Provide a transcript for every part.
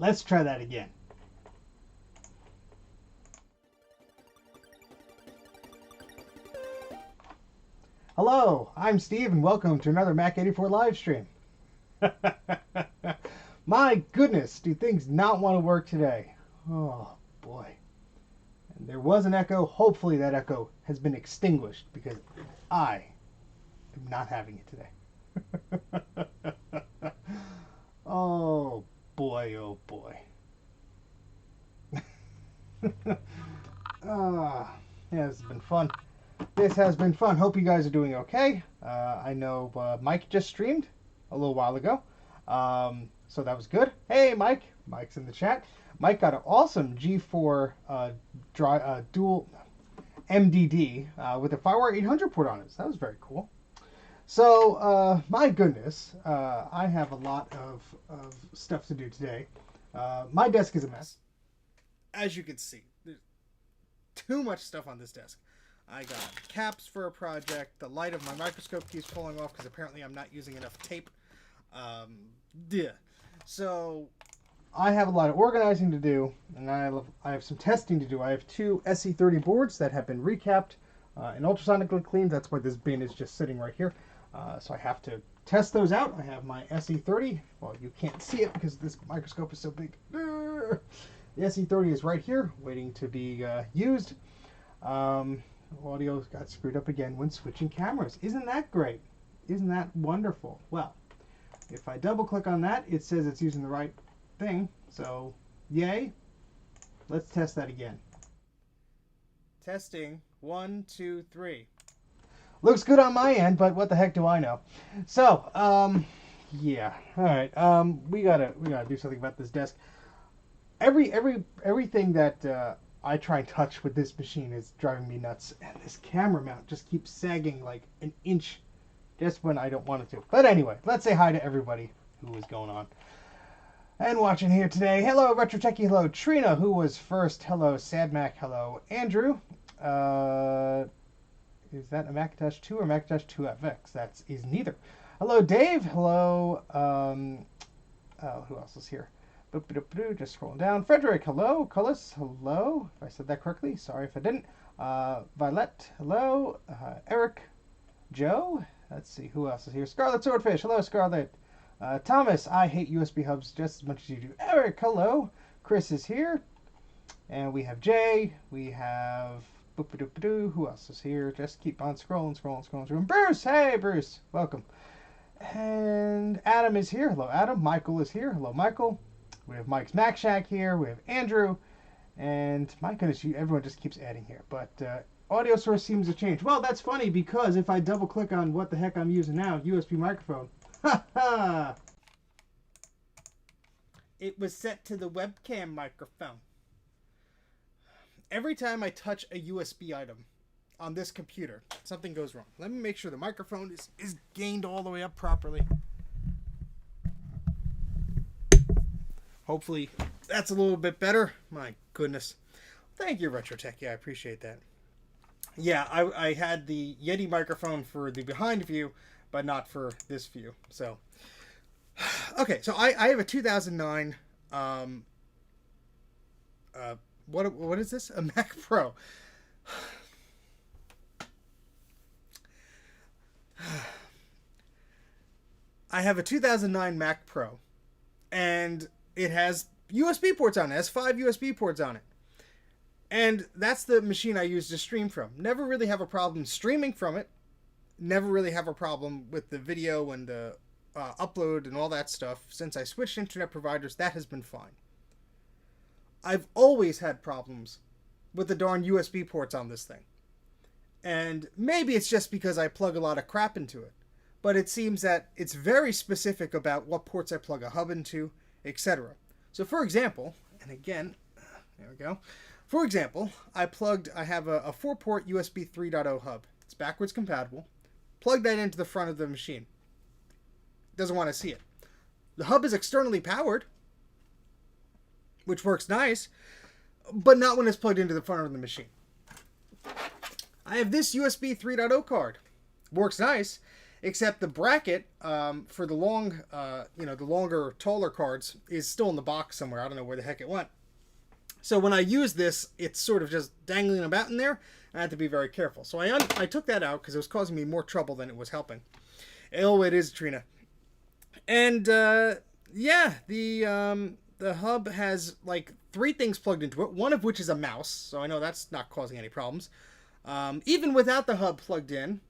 let's try that again. Hello, I'm Steve and welcome to another Mac84 live stream. My goodness, do things not want to work today? Oh boy. And there was an echo. Hopefully that echo has been extinguished because I am not having it today. Oh boy, oh boy. Yeah, this has been fun. This has been fun. Hope you guys are doing okay. I know Mike just streamed a little while ago. So that was good. Hey, Mike. Mike's in the chat. Mike got an awesome G4 dual MDD with a FireWire 800 port on it. So that was very cool. So, my goodness, I have a lot of stuff to do today. My desk is a mess. As you can see, there's too much stuff on this desk. I got caps for a project. The light of my microscope keeps falling off because apparently I'm not using enough tape. Yeah. So I have a lot of organizing to do, and I have some testing to do. I have two SE30 boards that have been recapped and ultrasonically cleaned. That's why this bin is just sitting right here. So I have to test those out. I have my SE30. Well, you can't see it because this microscope is so big. The SE30 is right here, waiting to be used. Audio got screwed up again when switching cameras. Isn't that great? Isn't that wonderful? Well, if I double click on that, it says it's using the right thing. So, yay. Let's test that again. Testing. 1, 2, 3. Looks good on my end, but what the heck do I know? So, yeah. All right. We gotta do something about this desk. Everything that I try and touch with this machine is driving me nuts, and this camera mount just keeps sagging like an inch just when I don't want it to. But anyway, let's say hi to everybody who is going on and watching here today. Hello, Retro Techie. Hello, Trina, who was first. Hello, SadMac. Hello, Andrew. Is that a Macintosh 2 or Macintosh 2 FX? That is neither. Hello, Dave. Hello. Who else is here? Just scrolling down. Frederick, hello. Cullis, hello. If I said that correctly, sorry if I didn't. Violet, hello. Eric, Joe. Let's see who else is here. Scarlet Swordfish, hello, Scarlet. Thomas, I hate USB hubs just as much as you do. Eric, hello. Chris is here. And we have Jay. We have who else is here? Just keep on scrolling. Bruce, hey, Bruce, welcome. And Adam is here. Hello, Adam. Michael is here. Hello, Michael. We have Mike's Mac Shack here. We have Andrew. And my goodness, everyone just keeps adding here. But audio source seems to change. Well, that's funny because if I double click on what the heck I'm using now, USB microphone. Ha ha! It was set to the webcam microphone. Every time I touch a USB item on this computer, something goes wrong. Let me make sure the microphone is gained all the way up properly. Hopefully that's a little bit better. My goodness. Thank you, Retro Techie. I appreciate that. Yeah, I had the Yeti microphone for the behind view, but not for this view. So, okay. So I have a 2009, what is this? A Mac Pro. I have a 2009 Mac Pro, and it has USB ports on it. It has 5 USB ports on it. And that's the machine I use to stream from. Never really have a problem streaming from it. Never really have a problem with the video and the upload and all that stuff. Since I switched internet providers, that has been fine. I've always had problems with the darn USB ports on this thing. And maybe it's just because I plug a lot of crap into it. But it seems that it's very specific about what ports I plug a hub into, etc. So for example, and again, there we go. For example, I have a 4-port USB 3.0 hub. It's backwards compatible. Plug that into the front of the machine. Doesn't want to see it. The hub is externally powered, which works nice, but not when it's plugged into the front of the machine. I have this USB 3.0 card. Works nice, except the bracket for the long, the longer, taller cards is still in the box somewhere. I don't know where the heck it went. So when I use this, it's sort of just dangling about in there. I had to be very careful. So I took that out because it was causing me more trouble than it was helping. Oh, it is, Trina. And yeah, the hub has like 3 things plugged into it. One of which is a mouse, so I know that's not causing any problems. Even without the hub plugged in,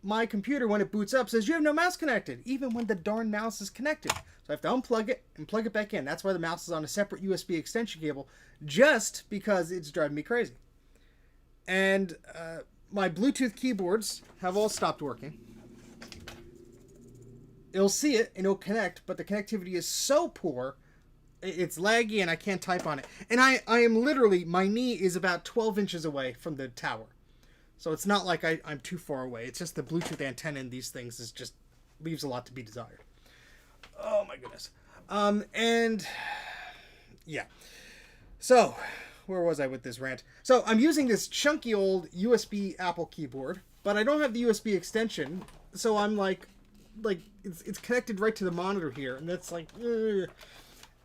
my computer, when it boots up, says you have no mouse connected, even when the darn mouse is connected. So I have to unplug it and plug it back in. That's why the mouse is on a separate USB extension cable, just because it's driving me crazy. And my Bluetooth keyboards have all stopped working. It'll see it and it'll connect, but the connectivity is so poor, it's laggy and I can't type on it. And I am literally, my knee is about 12 inches away from the tower. So it's not like I'm too far away. It's just the Bluetooth antenna in these things is just leaves a lot to be desired. Oh my goodness. And yeah. So where was I with this rant? So I'm using this chunky old USB Apple keyboard, but I don't have the USB extension. So I'm like it's connected right to the monitor here, and that's like, ugh.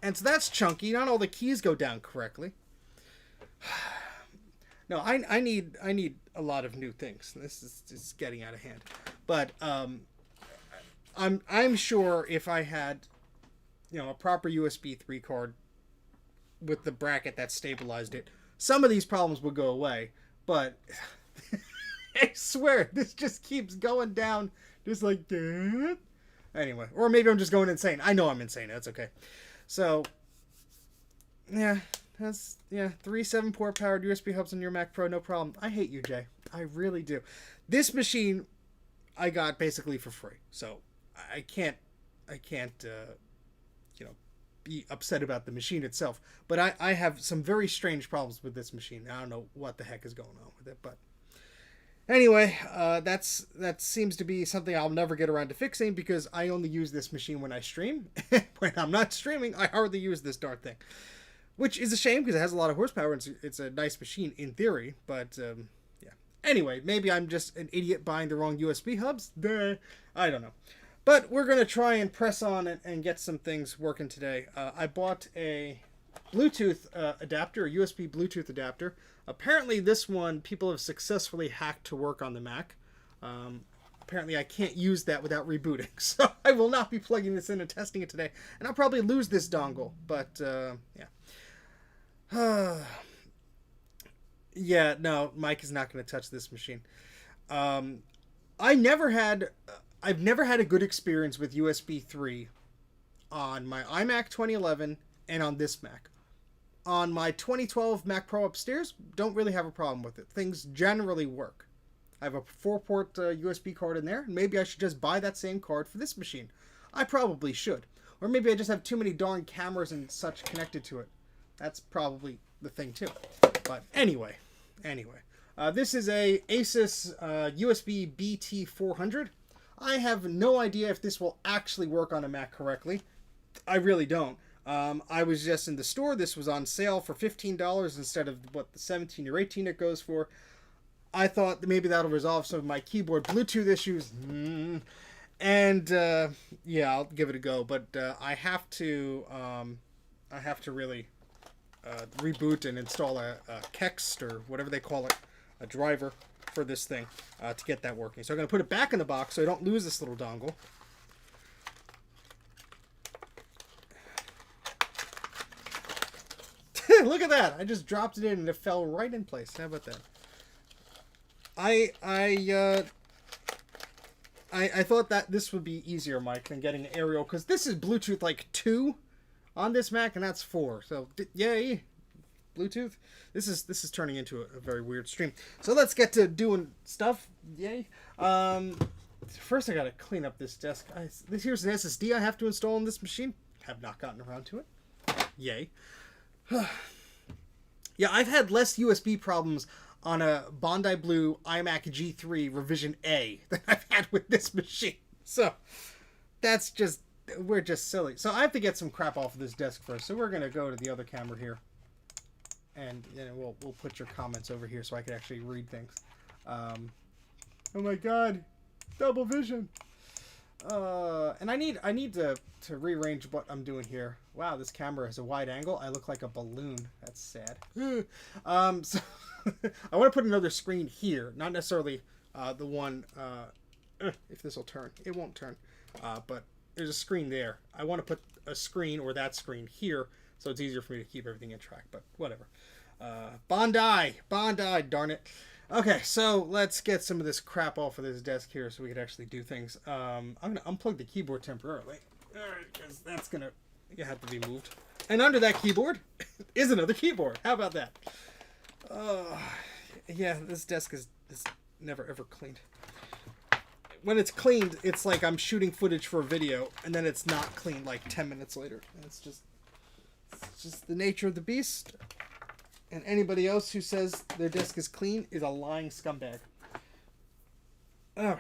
And so that's chunky. Not all the keys go down correctly. No, I need a lot of new things. This is just getting out of hand. But I'm sure if I had, a proper USB 3 card with the bracket that stabilized it, some of these problems would go away. But I swear this just keeps going down, just like that. Anyway, or maybe I'm just going insane. I know I'm insane. That's okay. So yeah. That's, 3 7-port powered USB hubs on your Mac Pro, no problem. I hate you, Jay. I really do. This machine I got basically for free. So I can't be upset about the machine itself. But I have some very strange problems with this machine. I don't know what the heck is going on with it. But anyway, that seems to be something I'll never get around to fixing because I only use this machine when I stream. When I'm not streaming, I hardly use this darn thing. Which is a shame because it has a lot of horsepower and it's a nice machine in theory. But, yeah. Anyway, maybe I'm just an idiot buying the wrong USB hubs. Duh. I don't know. But we're going to try and press on and get some things working today. I bought a Bluetooth adapter, a USB Bluetooth adapter. Apparently this one people have successfully hacked to work on the Mac. Apparently I can't use that without rebooting. So I will not be plugging this in and testing it today. And I'll probably lose this dongle. But, yeah. Yeah, no, Mike is not going to touch this machine. I've never had a good experience with USB 3 on my iMac 2011 and on this Mac. On my 2012 Mac Pro upstairs, don't really have a problem with it. Things generally work. I have a 4-port USB card in there. Maybe I should just buy that same card for this machine. I probably should. Or maybe I just have too many darn cameras and such connected to it. That's probably the thing too. But anyway. This is a Asus USB BT400. I have no idea if this will actually work on a Mac correctly. I really don't. I was just in the store. This was on sale for $15 instead of what the $17 or $18 it goes for. I thought that maybe that'll resolve some of my keyboard Bluetooth issues. And yeah, I'll give it a go. But I have to really reboot and install a Kext or whatever they call it, a driver for this thing to get that working. So I'm going to put it back in the box so I don't lose this little dongle. Look at that! I just dropped it in and it fell right in place. How about that? I thought that this would be easier, Mike, than getting an aerial, because this is Bluetooth like 2 on this Mac, and that's 4. So yay, Bluetooth. This is turning into a very weird stream. So let's get to doing stuff. Yay. First I gotta clean up this desk. Here's an SSD I have to install on this machine. Have not gotten around to it. Yay. Yeah, I've had less USB problems on a Bondi Blue iMac G3 revision A than I've had with this machine. So that's just, we're just silly. So I have to get some crap off of this desk first. So we're gonna go to the other camera here, and we'll put your comments over here so I can actually read things. Oh my God, Double vision. And I need to rearrange what I'm doing here. Wow, this camera has a wide angle. I look like a balloon. That's sad. So I want to put another screen here, not necessarily the one. If this will turn, it won't turn. But there's a screen there. I want to put a screen or that screen here, so it's easier for me to keep everything in track. But whatever. Bondi, darn it. Okay, so let's get some of this crap off of this desk here so we can actually do things. I'm going to unplug the keyboard temporarily. Alright, because that's going to have to be moved. And under that keyboard is another keyboard. How about that? Yeah, this desk is never ever cleaned. When it's cleaned, it's like I'm shooting footage for a video, and then it's not cleaned like 10 minutes later. It's just the nature of the beast. And anybody else who says their desk is clean is a lying scumbag. Alright.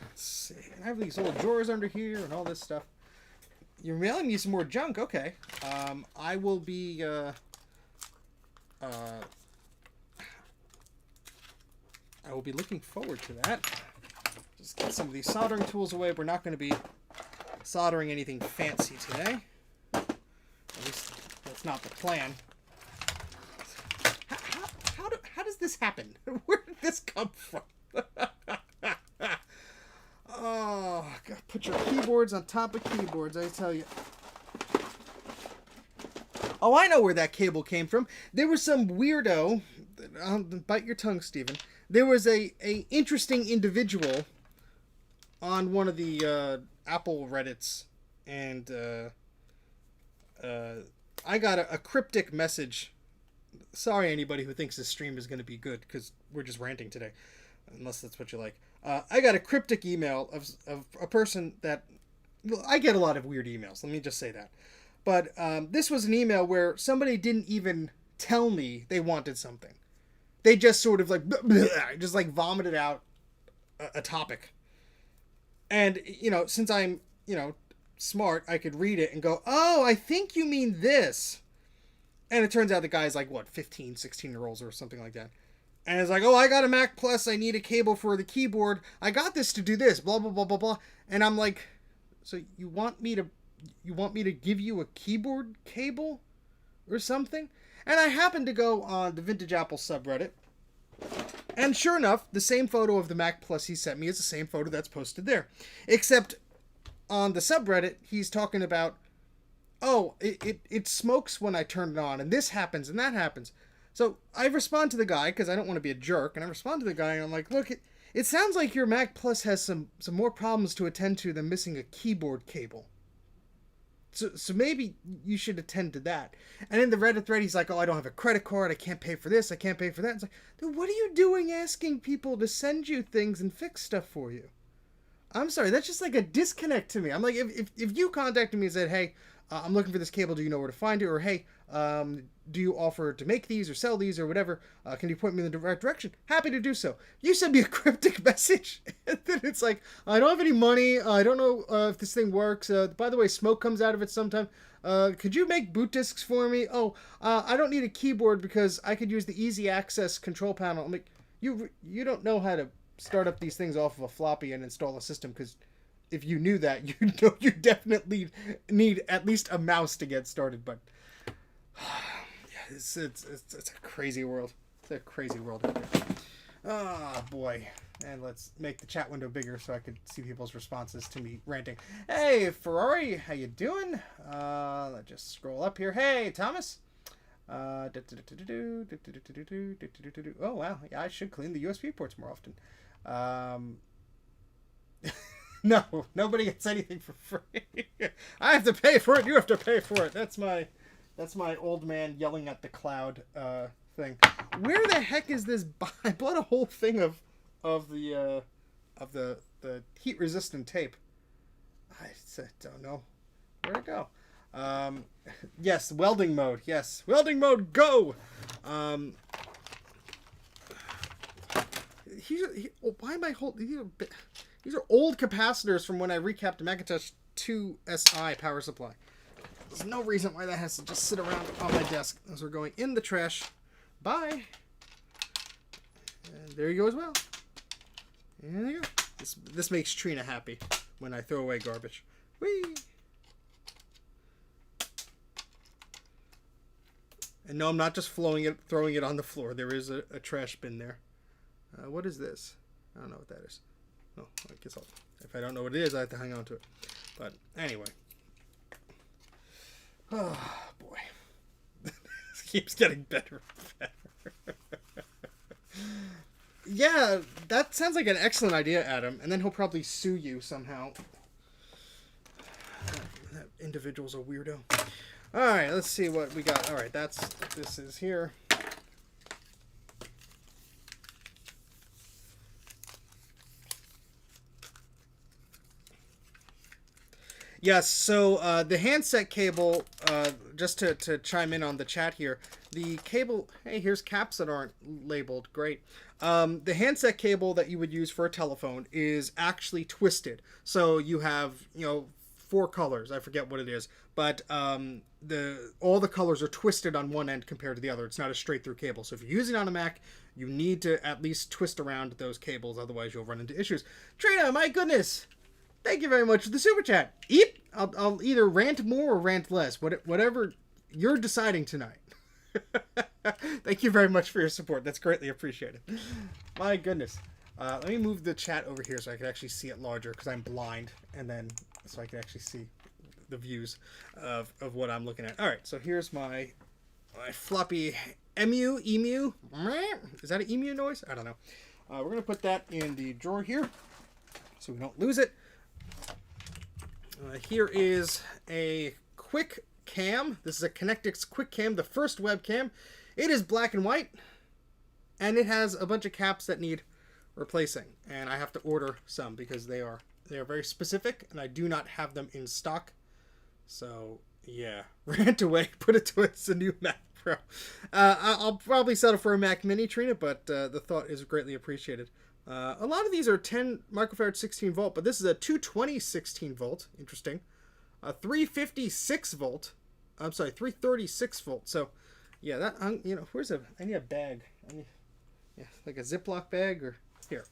Let's see. I have these little drawers under here and all this stuff. You're mailing me some more junk. Okay. I will be... I will be looking forward to that. Just get some of these soldering tools away. We're not going to be soldering anything fancy today. At least that's not the plan. How does this happen? Where did this come from? Oh, God, put your keyboards on top of keyboards, I tell you. Oh, I know where that cable came from. There was some weirdo. Bite your tongue, Steven. There was a interesting individual on one of the Apple Reddits, and I got a cryptic message. Sorry, anybody who thinks this stream is going to be good, because we're just ranting today, unless that's what you like. I got a cryptic email of a person that... I get a lot of weird emails, let me just say that. But this was an email where somebody didn't even tell me they wanted something. They just sort of like, just like vomited out a topic. And, you know, since I'm, you know, smart, I could read it and go, oh, I think you mean this. And it turns out the guy's like, what, 15, 16-year-olds or something like that. And it's like, oh, I got a Mac Plus. I need a cable for the keyboard. I got this to do this, blah, blah, blah, blah, blah. And I'm like, so you want me to give you a keyboard cable or something? And I happened to go on the Vintage Apple subreddit. And sure enough, the same photo of the Mac Plus he sent me is the same photo that's posted there. Except on the subreddit, he's talking about, oh, it smokes when I turn it on, and this happens, and that happens. So I respond to the guy, because I don't want to be a jerk, and I respond to the guy, and I'm like, look, it sounds like your Mac Plus has some more problems to attend to than missing a keyboard cable. So maybe you should attend to that. And in the Reddit thread, he's like, oh, I don't have a credit card, I can't pay for this, I can't pay for that. It's like, dude, what are you doing asking people to send you things and fix stuff for you? I'm sorry, that's just like a disconnect to me. I'm like, if you contacted me and said, hey, I'm looking for this cable, do you know where to find it? Or, hey, do you offer to make these or sell these or whatever? Can you point me in the right direction? Happy to do so. You send me a cryptic message, and then it's like, I don't have any money, I don't know if this thing works, by the way, smoke comes out of it sometime. Could you make boot disks for me? Oh, I don't need a keyboard because I could use the easy access control panel. I'm like, you don't know how to start up these things off of a floppy and install a system, because if you knew that, you know you definitely need at least a mouse to get started. But yeah, it's a crazy world. It's a crazy world out there. Oh boy. And let's make the chat window bigger so I could see people's responses to me ranting. Hey Ferrari, how you doing? Let's just scroll up here. Hey Thomas. Oh wow, yeah, I should clean the USB ports more often. No, nobody gets anything for free. I have to pay for it. You have to pay for it. That's my old man yelling at the cloud thing. Where the heck is this? I bought a whole thing of the heat resistant tape. I don't know where to go. Yes, welding mode. Yes, welding mode. Go. Why am I holding? These are old capacitors from when I recapped the Macintosh 2 SI power supply. There's no reason why that has to just sit around on my desk as we're going in the trash. Bye. And there you go as well. There you go. This makes Trina happy when I throw away garbage. Whee! And no, I'm not just throwing it on the floor. There is a trash bin there. What is this? I don't know what that is. Oh, I guess if I don't know what it is, I have to hang on to it. But anyway. Oh, boy. This keeps getting better and better. Yeah, that sounds like an excellent idea, Adam. And then he'll probably sue you somehow. That individual's a weirdo. Alright, let's see what we got. Alright, this is here. Yes, so the handset cable, just to chime in on the chat here, the cable, hey, here's caps that aren't labeled, great. The handset cable that you would use for a telephone is actually twisted. So you have, 4 colors, I forget what it is, but all the colors are twisted on one end compared to the other. It's not a straight through cable. So if you're using it on a Mac, you need to at least twist around those cables, otherwise you'll run into issues. Trina, my goodness! Thank you very much for the super chat. Eep! I'll either rant more or rant less. Whatever you're deciding tonight. Thank you very much for your support. That's greatly appreciated. My goodness. Let me move the chat over here so I can actually see it larger because I'm blind. And then so I can actually see the views of what I'm looking at. Alright, so here's my floppy emu. Is that an emu noise? I don't know. We're going to put that in the drawer here so we don't lose it. Here is a quick cam. This is a Connectix quick cam, the first webcam. It is black and white, and it has a bunch of caps that need replacing, and I have to order some because they are very specific, and I do not have them in stock. So yeah, rant away. Put it to it's a new Mac Pro. I'll probably settle for a Mac Mini, Trina, but the thought is greatly appreciated. A lot of these are 10 microfarad 16 volt, but this is a 220 16 volt. Interesting. A 350 6 volt. I'm sorry, 336 volt. So, yeah, that I need a bag. Like a Ziploc bag or here.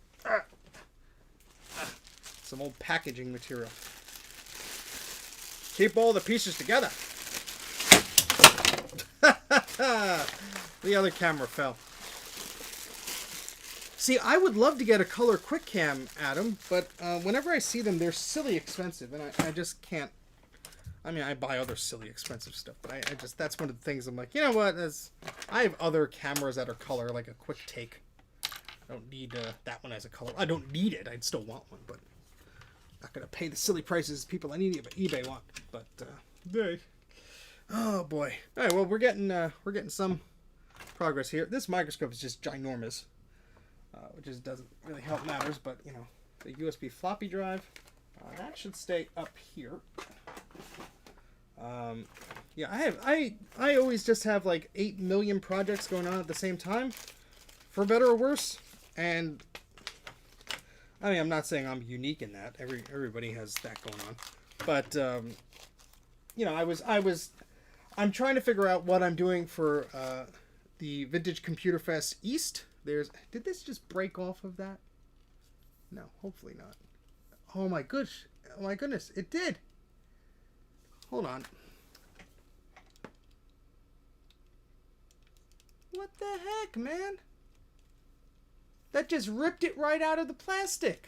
Some old packaging material. Keep all the pieces together. The other camera fell. See, I would love to get a color quick cam, Adam, but whenever I see them, they're silly expensive, and I just can't. I mean, I buy other silly expensive stuff, but I just, that's one of the things I'm like, you know what, I have other cameras that are color, like a quick take. I don't need that one as a color. I don't need it. I'd still want one, but I'm not going to pay the silly prices people on eBay want. But, oh boy. All right, well, we're getting some progress here. This microscope is just ginormous. Which just doesn't really help matters, but the USB floppy drive that should stay up here. Yeah, I always just have like 8 million projects going on at the same time, for better or worse. And I mean, I'm not saying I'm unique in that. Everybody has that going on, but I'm trying to figure out what I'm doing for the Vintage Computer Fest East. Did this just break off of that? No, hopefully not. Oh my goodness, it did. Hold on. What the heck, man? That just ripped it right out of the plastic.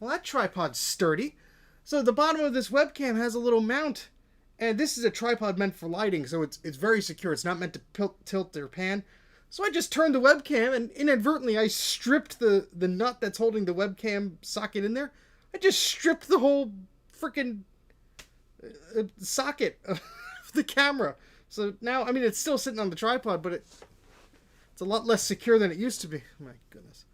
Well, that tripod's sturdy. So the bottom of this webcam has a little mount. And this is a tripod meant for lighting, so it's very secure. It's not meant to tilt or pan. So I just turned the webcam, and inadvertently I stripped the nut that's holding the webcam socket in there. I just stripped the whole freaking socket of the camera. So now, I mean, it's still sitting on the tripod, but it's a lot less secure than it used to be. My goodness.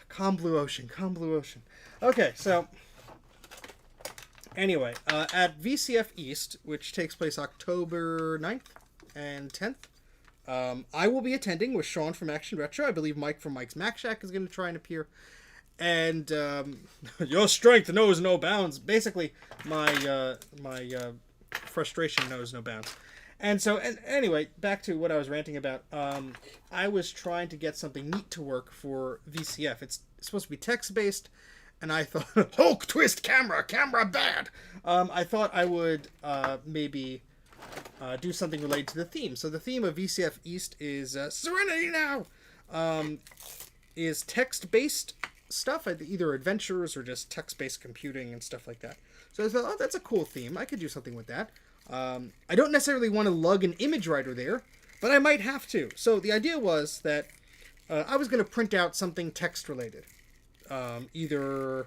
Calm blue ocean, calm blue ocean. Okay, so anyway, at VCF East, which takes place October 9th and 10th, I will be attending with Sean from Action Retro. I believe Mike from Mike's Mac Shack is going to try and appear. And your strength knows no bounds. Basically, my frustration knows no bounds. And so, anyway, back to what I was ranting about. I was trying to get something neat to work for VCF. It's supposed to be text-based, and I thought, Hulk twist camera bad. I thought I would maybe do something related to the theme. So the theme of VCF East is Serenity Now. Is text-based stuff, either adventures or just text-based computing and stuff like that. So I thought, oh, that's a cool theme. I could do something with that. I don't necessarily want to lug an image writer there, but I might have to. So the idea was that I was going to print out something text-related. Either,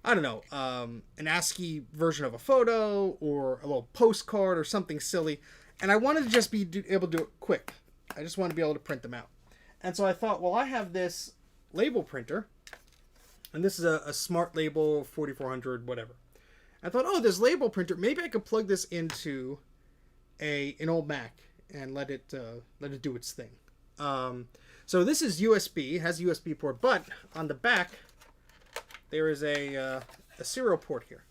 I don't know, an ASCII version of a photo or a little postcard or something silly. And I wanted to just be able to do it quick. I just wanted to be able to print them out. And so I thought, well, I have this label printer, and this is a Smart Label 4400, whatever. I thought, oh, this label printer, maybe I could plug this into an old Mac and let it do its thing. So this is USB, it has a USB port, but on the back there is a serial port here.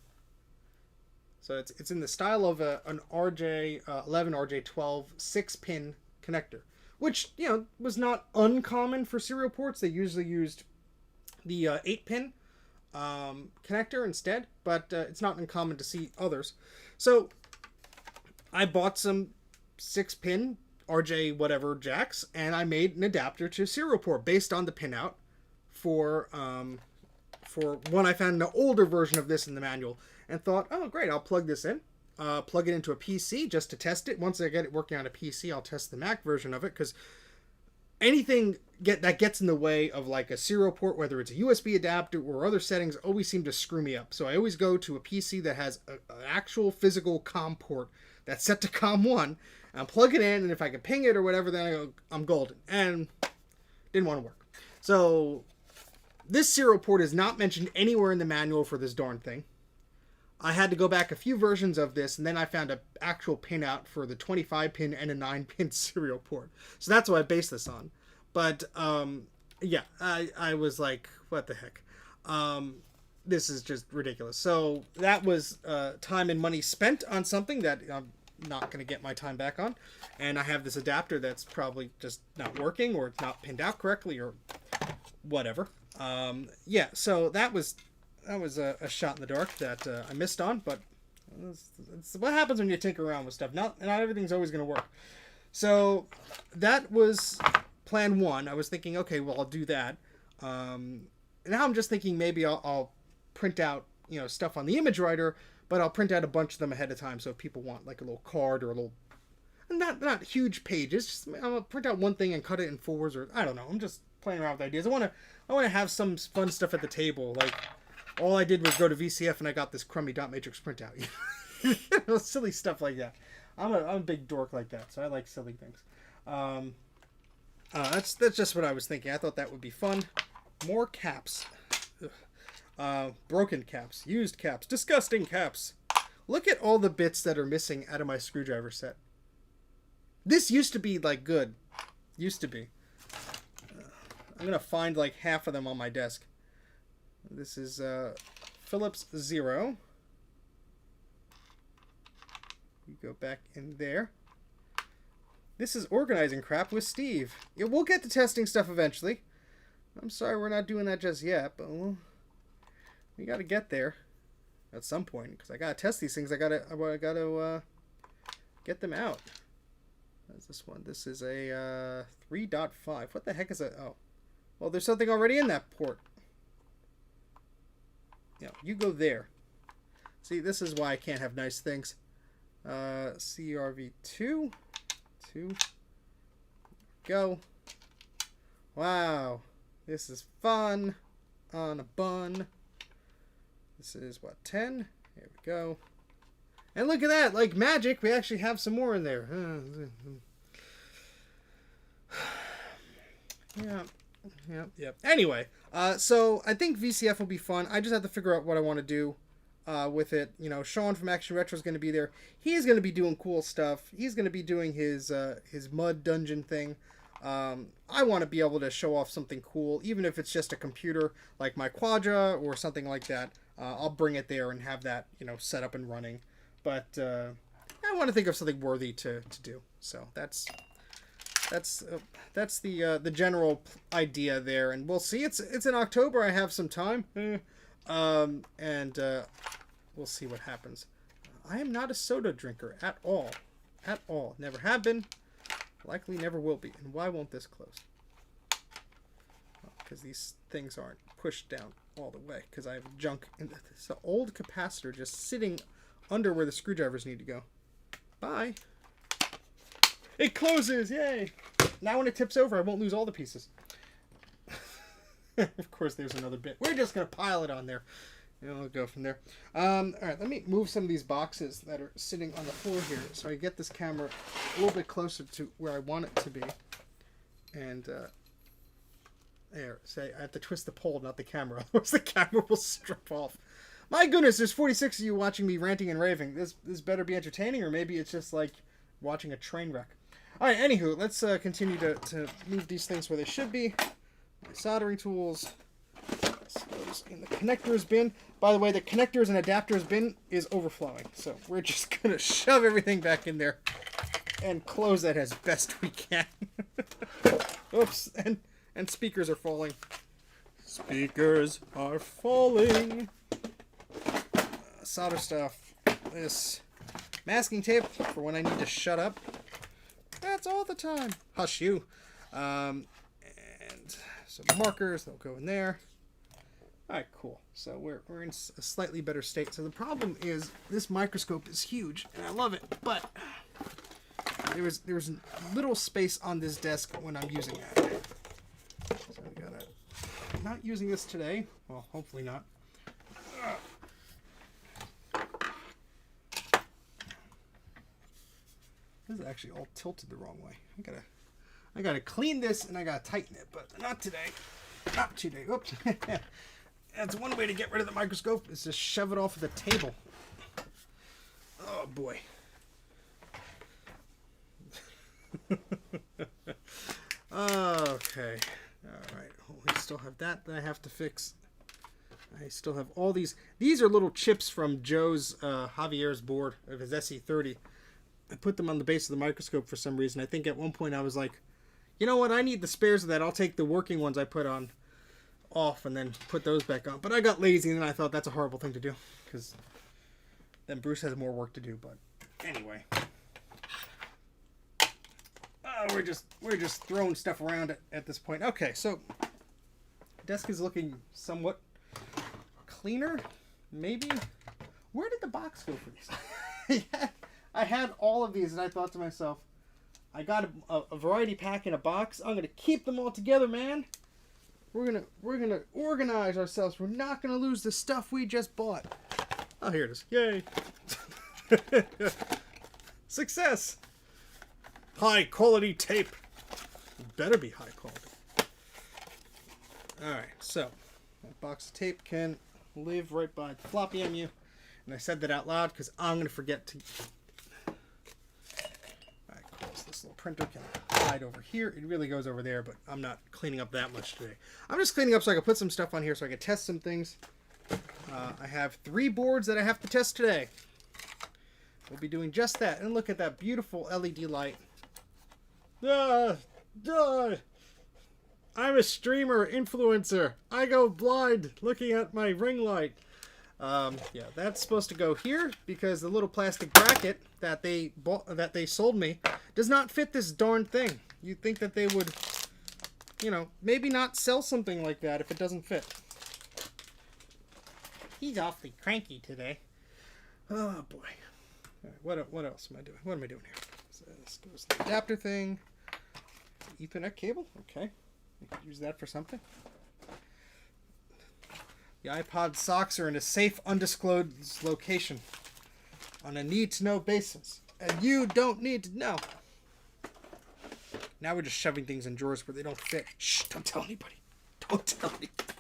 So it's in the style of an RJ11, RJ12 6-pin connector, which, you know, was not uncommon for serial ports. They usually used the 8-pin connector instead, but it's not uncommon to see others. So I bought some 6-pin RJ whatever jacks, and I made an adapter to serial port based on the pinout for one. I found an older version of this in the manual and thought, oh great, I'll plug this in, plug it into a PC just to test it. Once I get it working on a PC, I'll test the Mac version of it, because anything that gets in the way of like a serial port, whether it's a USB adapter or other settings, always seem to screw me up. So I always go to a PC that has an actual physical COM port that's set to COM1, and plug it in, and if I can ping it or whatever, then I'm golden. And didn't want to work. So this serial port is not mentioned anywhere in the manual for this darn thing. I had to go back a few versions of this, and then I found an actual pinout for the 25-pin and a 9-pin serial port. So that's what I based this on. But, yeah, I was like, what the heck? This is just ridiculous. So that was time and money spent on something that I'm not going to get my time back on. And I have this adapter that's probably just not working, or it's not pinned out correctly, or whatever. Yeah, so that was a shot in the dark that I missed on, but it's what happens when you tinker around with stuff. Not everything's always going to work. So that was plan one. I was thinking, okay, well, I'll do that. Now I'm just thinking maybe I'll print out, you know, stuff on the image writer, but I'll print out a bunch of them ahead of time. So if people want like a little card or a little, not huge pages, just I'll print out one thing and cut it in fours, or I don't know. I'm just playing around with ideas. I want to have some fun stuff at the table. Like, all I did was go to VCF and I got this crummy dot matrix printout. You know, silly stuff like that. I'm a big dork like that, so I like silly things. That's just what I was thinking. I thought that would be fun. More caps. Broken caps. Used caps. Disgusting caps. Look at all the bits that are missing out of my screwdriver set. This used to be, like, good. Used to be. I'm going to find, like, half of them on my desk. This is Phillips 0. You go back in there. This is organizing crap with Steve. Yeah, we'll get to testing stuff eventually. I'm sorry we're not doing that just yet, but we got to get there at some point, because I got to test these things. I got to get them out. What's this one? This is a 3.5. What the heck is that? Oh, well, there's something already in that port. Yeah, you go there. See, this is why I can't have nice things. CRV2. 2. Go. Wow. This is fun. On a bun. This is, what, 10? Here we go. And look at that. Like magic, we actually have some more in there. Yeah. Anyway, so I think VCF will be fun. I just have to figure out what I want to do with it. You know, Sean from Action Retro is going to be there. He's going to be doing cool stuff. He's going to be doing his mud dungeon thing. I want to be able to show off something cool, even if it's just a computer like my Quadra or something like that. I'll bring it there and have that, you know, set up and running. But I want to think of something worthy to do. So that's the general idea there, and we'll see. It's in October. I have some time, and we'll see what happens. I am not a soda drinker at all, Never have been, likely never will be. And why won't this close? Because these things aren't pushed down all the way. Because I have junk. It's an old capacitor just sitting under where the screwdrivers need to go. Bye. It closes! Yay! Now when it tips over, I won't lose all the pieces. Of course, there's another bit. We're just going to pile it on there. And I'll go from there. Alright, let me move some of these boxes that are sitting on the floor here so I get this camera a little bit closer to where I want it to be. And, there. Say, I have to twist the pole, not the camera. Otherwise the camera will strip off. My goodness, there's 46 of you watching me ranting and raving. This better be entertaining, or maybe it's just like watching a train wreck. Alright, anywho, let's continue to move these things where they should be. My soldering tools. This goes in the connectors bin. By the way, the connectors and adapters bin is overflowing. So we're just going to shove everything back in there and close that as best we can. Oops, and speakers are falling. Speakers are falling. Solder stuff. This masking tape for when I need to shut up. That's all the time. Hush you. And some markers. They'll go in there. Alright, cool. So we're in a slightly better state. So the problem is this microscope is huge, and I love it, but there was little space on this desk when I'm using that. So we gotta. I'm not using this today. Well, hopefully not. This is actually all tilted the wrong way. I gotta clean this and I gotta tighten it, but not today. Not today. Oops. That's one way to get rid of the microscope, is to shove it off of the table. Oh boy. Okay. Alright. We still have that I have to fix. I still have all these. These are little chips from Joe's Javier's board of his SE30. I put them on the base of the microscope for some reason. I think at one point I was like, you know what, I need the spares of that. I'll take the working ones I put on off and then put those back on. But I got lazy and I thought that's a horrible thing to do, because then Bruce has more work to do. But anyway, we're just throwing stuff around at this point. Okay, so desk is looking somewhat cleaner, maybe. Where did the box go for these? Yeah, I had all of these and I thought to myself, I got a variety pack in a box. I'm gonna keep them all together, man. We're gonna organize ourselves. We're not gonna lose the stuff we just bought. Oh, here it is. Yay! Success! High quality tape. Better be high quality. Alright, so that box of tape can live right by the floppy MU. And I said that out loud because I'm gonna forget to. Alright, cool. So this little printer can hide over here. It really goes over there, but I'm not cleaning up that much today. I'm just cleaning up so I can put some stuff on here so I can test some things. I have 3 boards that I have to test today. We'll be doing just that. And look at that beautiful LED light. I'm a streamer, influencer. I go blind looking at my ring light. Yeah, that's supposed to go here because the little plastic bracket that they sold me does not fit this darn thing. You'd think that they would, you know, maybe not sell something like that if it doesn't fit. He's awfully cranky today. Oh boy. All right, what else am I doing? What am I doing here? So this goes to the adapter thing. Ethernet cable. Okay, we could use that for something. The iPod socks are in a safe, undisclosed location on a need-to-know basis. And you don't need to know. Now we're just shoving things in drawers where they don't fit. Shh, don't tell anybody. Don't tell anybody.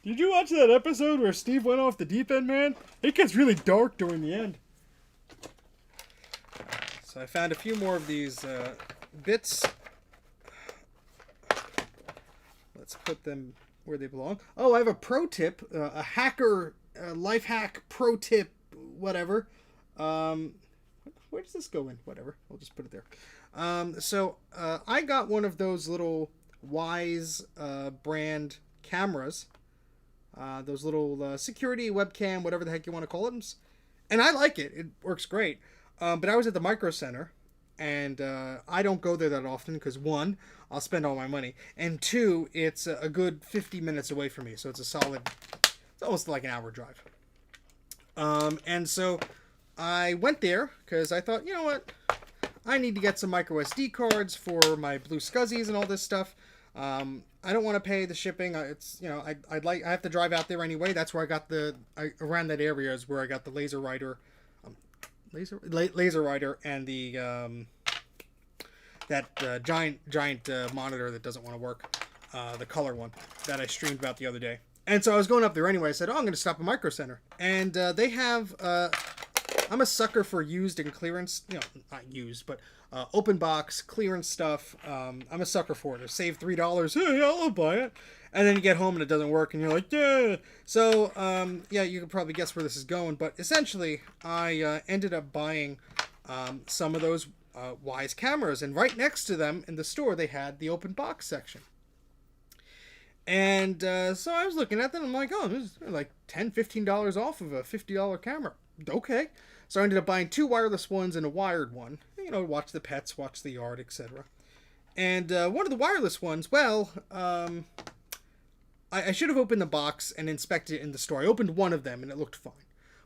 Did you watch that episode where Steve went off the deep end, man? It gets really dark during the end. So I found a few more of these bits. Let's put them where they belong. Oh, I have a pro tip, a hacker life hack pro tip, whatever. Where does this go in? Whatever. I'll just put it there. So I got one of those little Wise brand cameras. Those little security webcam, whatever the heck you want to call them. And I like it. It works great. But I was at the Micro Center, and I don't go there that often because, one, I'll spend all my money, and two, it's a good 50 minutes away from me. So it's almost like an hour drive. And so I went there because I thought, you know what? I need to get some micro SD cards for my Blue Scuzzies and all this stuff. I don't want to pay the shipping. It's, I have to drive out there anyway. That's where I got around that area is where I got the Laser Rider, Laser Rider, and the giant monitor that doesn't want to work, the color one that I streamed about the other day. And so I was going up there anyway. I said, oh, I'm going to stop at Micro Center. And they have, I'm a sucker for used and clearance, not used, but open box, clearance stuff. I'm a sucker for it. I save $3. Hey, I'll buy it. And then you get home and it doesn't work and you're like, yeah. So, yeah, you can probably guess where this is going. But essentially, I ended up buying some of those Wise cameras. And right next to them in the store, they had the open box section. And so I was looking at them, and I'm like, oh, this is like $10, $15 off of a $50 camera. Okay. So I ended up buying 2 wireless ones and a wired one. Watch the pets, watch the yard, etc. And one of the wireless ones, well, I should have opened the box and inspected it in the store. I opened one of them, and it looked fine.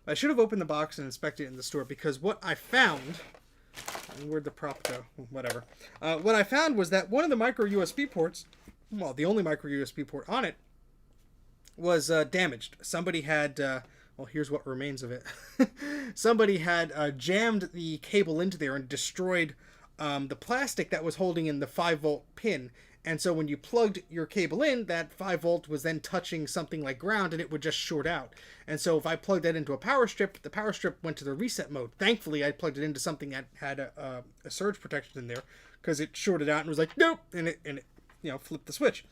But I should have opened the box and inspected it in the store, because what I found... Where'd the prop go? Whatever. What I found was that one of the micro USB ports... Well, the only micro USB port on it was damaged. Somebody had, well, here's what remains of it. Somebody had jammed the cable into there and destroyed the plastic that was holding in the 5-volt pin. And so when you plugged your cable in, that 5-volt was then touching something like ground, and it would just short out. And so if I plugged that into a power strip, the power strip went to the reset mode. Thankfully, I plugged it into something that had a surge protection in there, because it shorted out and was like, nope, and it flip the switch.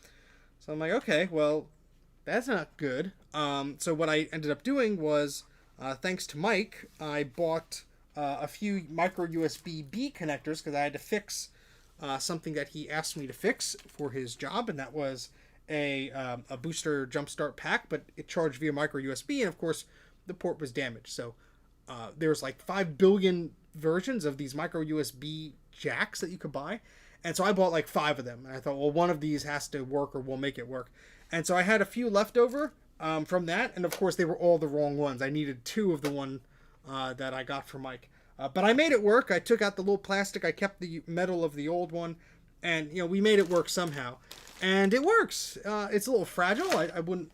So I'm like, okay, well, that's not good. So what I ended up doing was, thanks to Mike, I bought a few micro USB B connectors because I had to fix something that he asked me to fix for his job, and that was a booster jumpstart pack, but it charged via micro USB, and of course the port was damaged. So there's like 5 billion versions of these micro USB jacks that you could buy. And so I bought like 5 of them. And I thought, well, one of these has to work or we'll make it work. And so I had a few left over from that. And of course, they were all the wrong ones. I needed 2 of the one that I got from Mike. But I made it work. I took out the little plastic. I kept the metal of the old one. And, we made it work somehow. And it works. It's a little fragile. I wouldn't,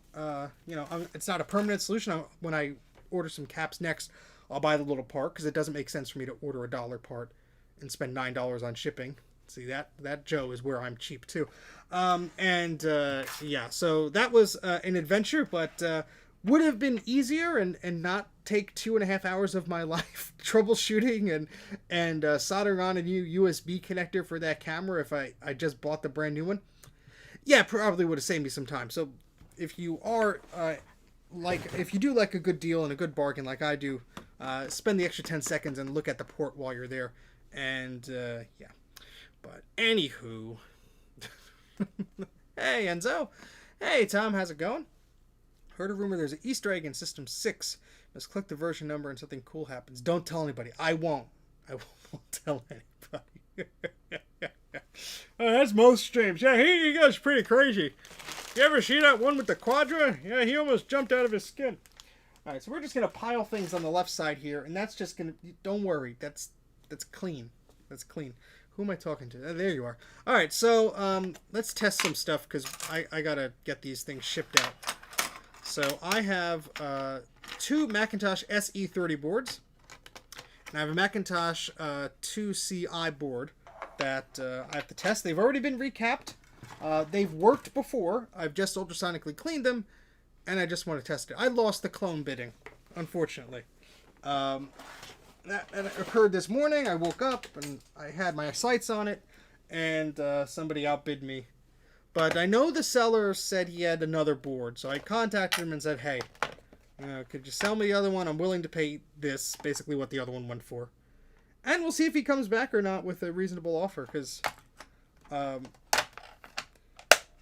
it's not a permanent solution. When I order some caps next, I'll buy the little part, because it doesn't make sense for me to order a $1 part and spend $9 on shipping. See, that Joe is where I'm cheap too. Yeah, so that was an adventure, but would have been easier and not take 2.5 hours of my life troubleshooting and soldering on a new USB connector for that camera if I just bought the brand new one. Yeah, probably would have saved me some time. So if you are if you do like a good deal and a good bargain like I do, spend the extra 10 seconds and look at the port while you're there. And yeah. But anywho, hey Enzo, hey Tom, how's it going? Heard a rumor there's an Easter egg in System 6. Just click the version number and something cool happens. Don't tell anybody. I won't tell anybody. That's most streams. Yeah, he goes pretty crazy. You ever see that one with the Quadra? Yeah, he almost jumped out of his skin. All right, so we're just gonna pile things on the left side here, and that's just gonna. Don't worry, that's clean. That's clean. Who am I talking to? There you are. All right, so let's test some stuff because I gotta get these things shipped out. So I have 2 Macintosh SE30 boards, and I have a Macintosh 2CI board that I have to test. They've already been recapped. They've worked before. I've just ultrasonically cleaned them, and I just want to test it. I lost the clone bidding, unfortunately. That occurred this morning. I woke up and I had my sights on it, and somebody outbid me. But I know the seller said he had another board, so I contacted him and said, hey, Could you sell me the other one? I'm willing to pay this, basically what the other one went for. And we'll see if he comes back or not with a reasonable offer, because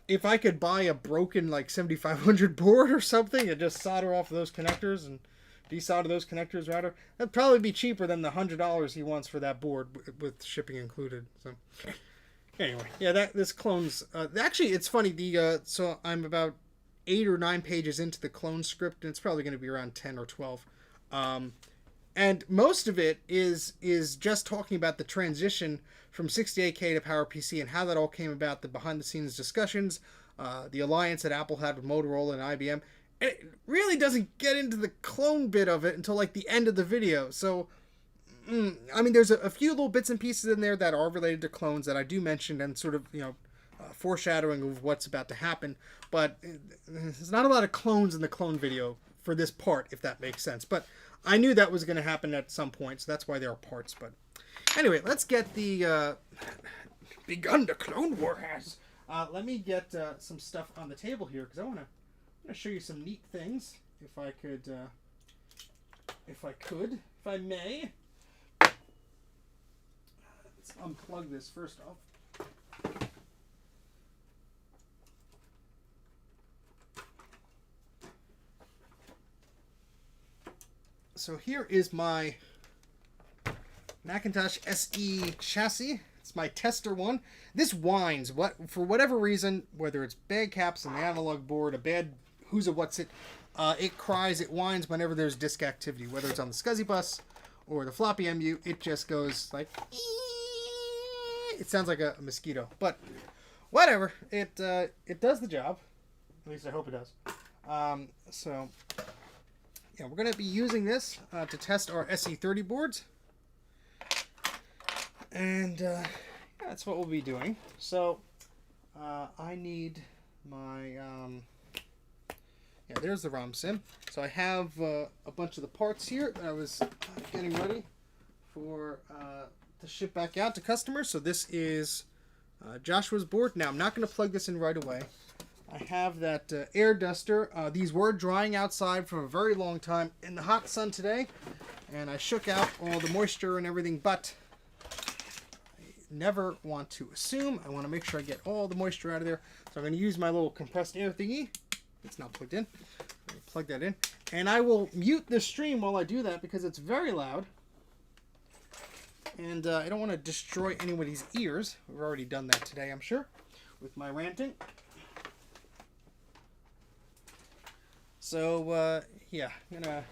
if I could buy a broken, like, 7500 board or something and just solder off those connectors and desolder those connectors, rather, that'd probably be cheaper than the $100 he wants for that board with shipping included. So, anyway, yeah, this clone's... actually, it's funny, so I'm about 8 or 9 pages into the clone script, and it's probably going to be around 10 or 12. And most of it is just talking about the transition from 68K to PowerPC and how that all came about, the behind-the-scenes discussions, the alliance that Apple had with Motorola and IBM. And it really doesn't get into the clone bit of it until, like, the end of the video. So, I mean, there's a few little bits and pieces in there that are related to clones that I do mention and sort of, foreshadowing of what's about to happen. But there's not a lot of clones in the clone video for this part, if that makes sense. But I knew that was going to happen at some point, so that's why there are parts. But anyway, let's get the begun the Clone War has. Let me get some stuff on the table here, because I want to show you some neat things, if I may. Let's unplug this first off. So here is my Macintosh SE chassis. It's my tester one. This whines. For whatever reason, whether it's bad caps on the analog board, a bad who's a what's it, it cries, it whines whenever there's disk activity. Whether it's on the SCSI bus or the floppy MU, it just goes like... It sounds like a mosquito. But whatever. It does the job. At least I hope it does. So... yeah, we're going to be using this to test our SE30 boards. And yeah, that's what we'll be doing. So I need my... yeah, there's the ROM sim. So I have a bunch of the parts here that I was getting ready for to ship back out to customers. So this is Joshua's board. Now, I'm not going to plug this in right away. I have that air duster. These were drying outside for a very long time in the hot sun today, and I shook out all the moisture and everything, but I never want to assume. I want to make sure I get all the moisture out of there. So I'm going to use my little compressed air thingy. It's not plugged in. I'm going to plug that in. And I will mute the stream while I do that because it's very loud. And I don't want to destroy anybody's ears. We've already done that today, I'm sure, with my ranting. So, yeah, I'm going to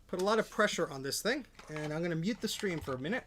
put a lot of pressure on this thing, and I'm going to mute the stream for a minute.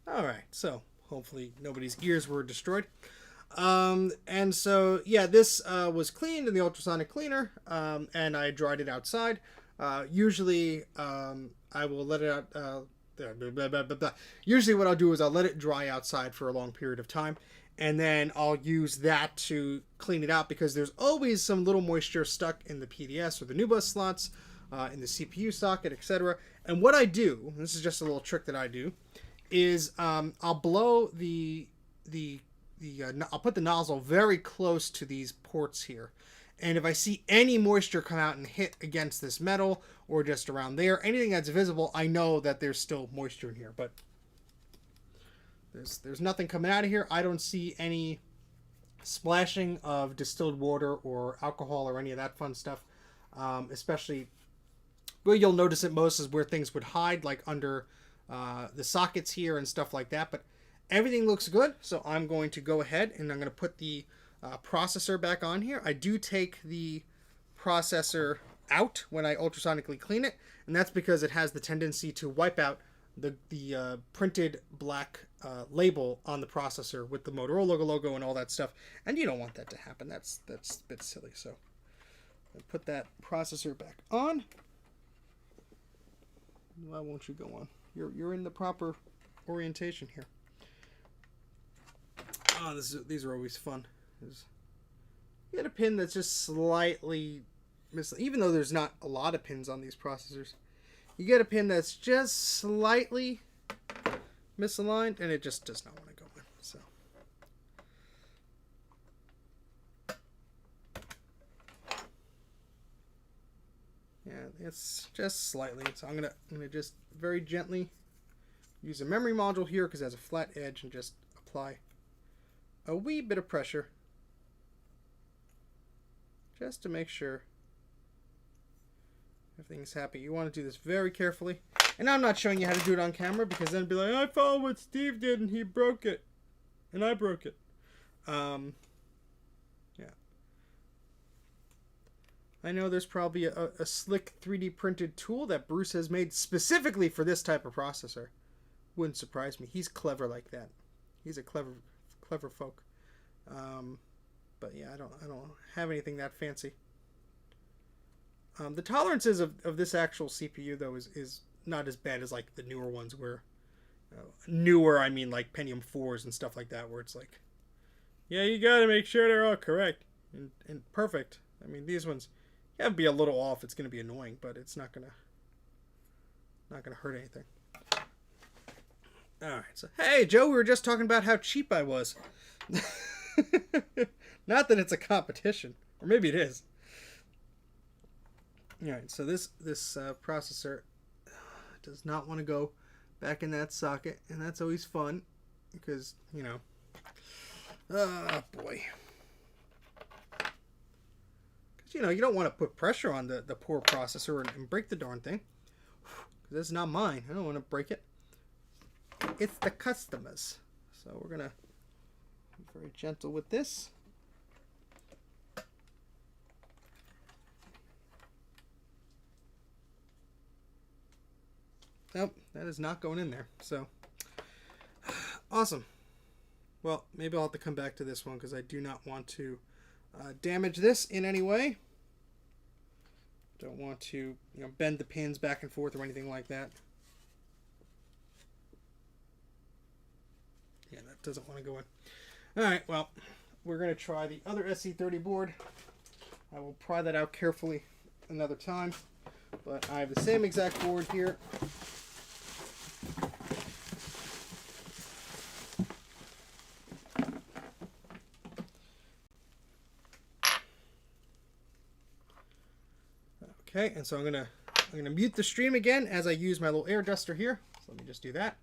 Alright, so hopefully nobody's ears were destroyed. And so, yeah, this was cleaned in the ultrasonic cleaner, and I dried it outside. Usually, I will let it out... Usually what I'll do is I'll let it dry outside for a long period of time, and then I'll use that to clean it out because there's always some little moisture stuck in the PDS or the NUBUS slots, in the CPU socket, etc. And what I do, this is just a little trick that I do, is I'll blow I'll put the nozzle very close to these ports here, And if I see any moisture come out and hit against this metal or just around there, anything that's visible, I know that there's still moisture in here. But there's nothing coming out of here. I don't see any splashing of distilled water or alcohol or any of that fun stuff. Especially where you'll notice it most is where things would hide, like under the sockets here and stuff like that. But everything looks good, so I'm going to go ahead and I'm going to put the processor back on here. I do take the processor out when I ultrasonically clean it, and that's because it has the tendency to wipe out the printed black label on the processor with the Motorola logo and all that stuff, and you don't want that to happen. That's a bit silly. So I'll put that processor back on. Why won't you go on? You're in the proper orientation here. Oh, these are always fun. You get a pin that's just slightly even though there's not a lot of pins on these processors. You get a pin that's just slightly misaligned, and it just does not want to go in. So, yeah, it's just slightly. So I'm gonna just very gently use a memory module here because it has a flat edge, and just apply a wee bit of pressure just to make sure everything's happy. You want to do this very carefully. And I'm not showing you how to do it on camera because then it'd be like, I followed what Steve did and he broke it. And I broke it. Yeah. I know there's probably a slick 3D printed tool that Bruce has made specifically for this type of processor. Wouldn't surprise me. He's clever like that. He's a clever folk. But yeah, I don't have anything that fancy. The tolerances of this actual CPU though is not as bad as like the newer ones where newer I mean like Pentium 4s and stuff like that, where it's like, yeah, you gotta make sure they're all correct and perfect. I mean, these ones, you have to be a little off. It's gonna be annoying, but it's not gonna hurt anything. All right, so hey Joe, we were just talking about how cheap I was. Not that it's a competition, or maybe it is. All right, so this processor does not want to go back in that socket, and that's always fun because, you know, oh boy, because you know you don't want to put pressure on the poor processor and break the darn thing. Because it's not mine. I don't want to break it. It's the customer's. So we're gonna be very gentle with this. Nope, that is not going in there. So, awesome. Well, maybe I'll have to come back to this one because I do not want to damage this in any way. Don't want to, bend the pins back and forth or anything like that. Yeah, that doesn't want to go in. All right, well, we're going to try the other SC30 board. I will pry that out carefully another time. But I have the same exact board here. Okay, and so I'm gonna mute the stream again as I use my little air duster here. So let me just do that.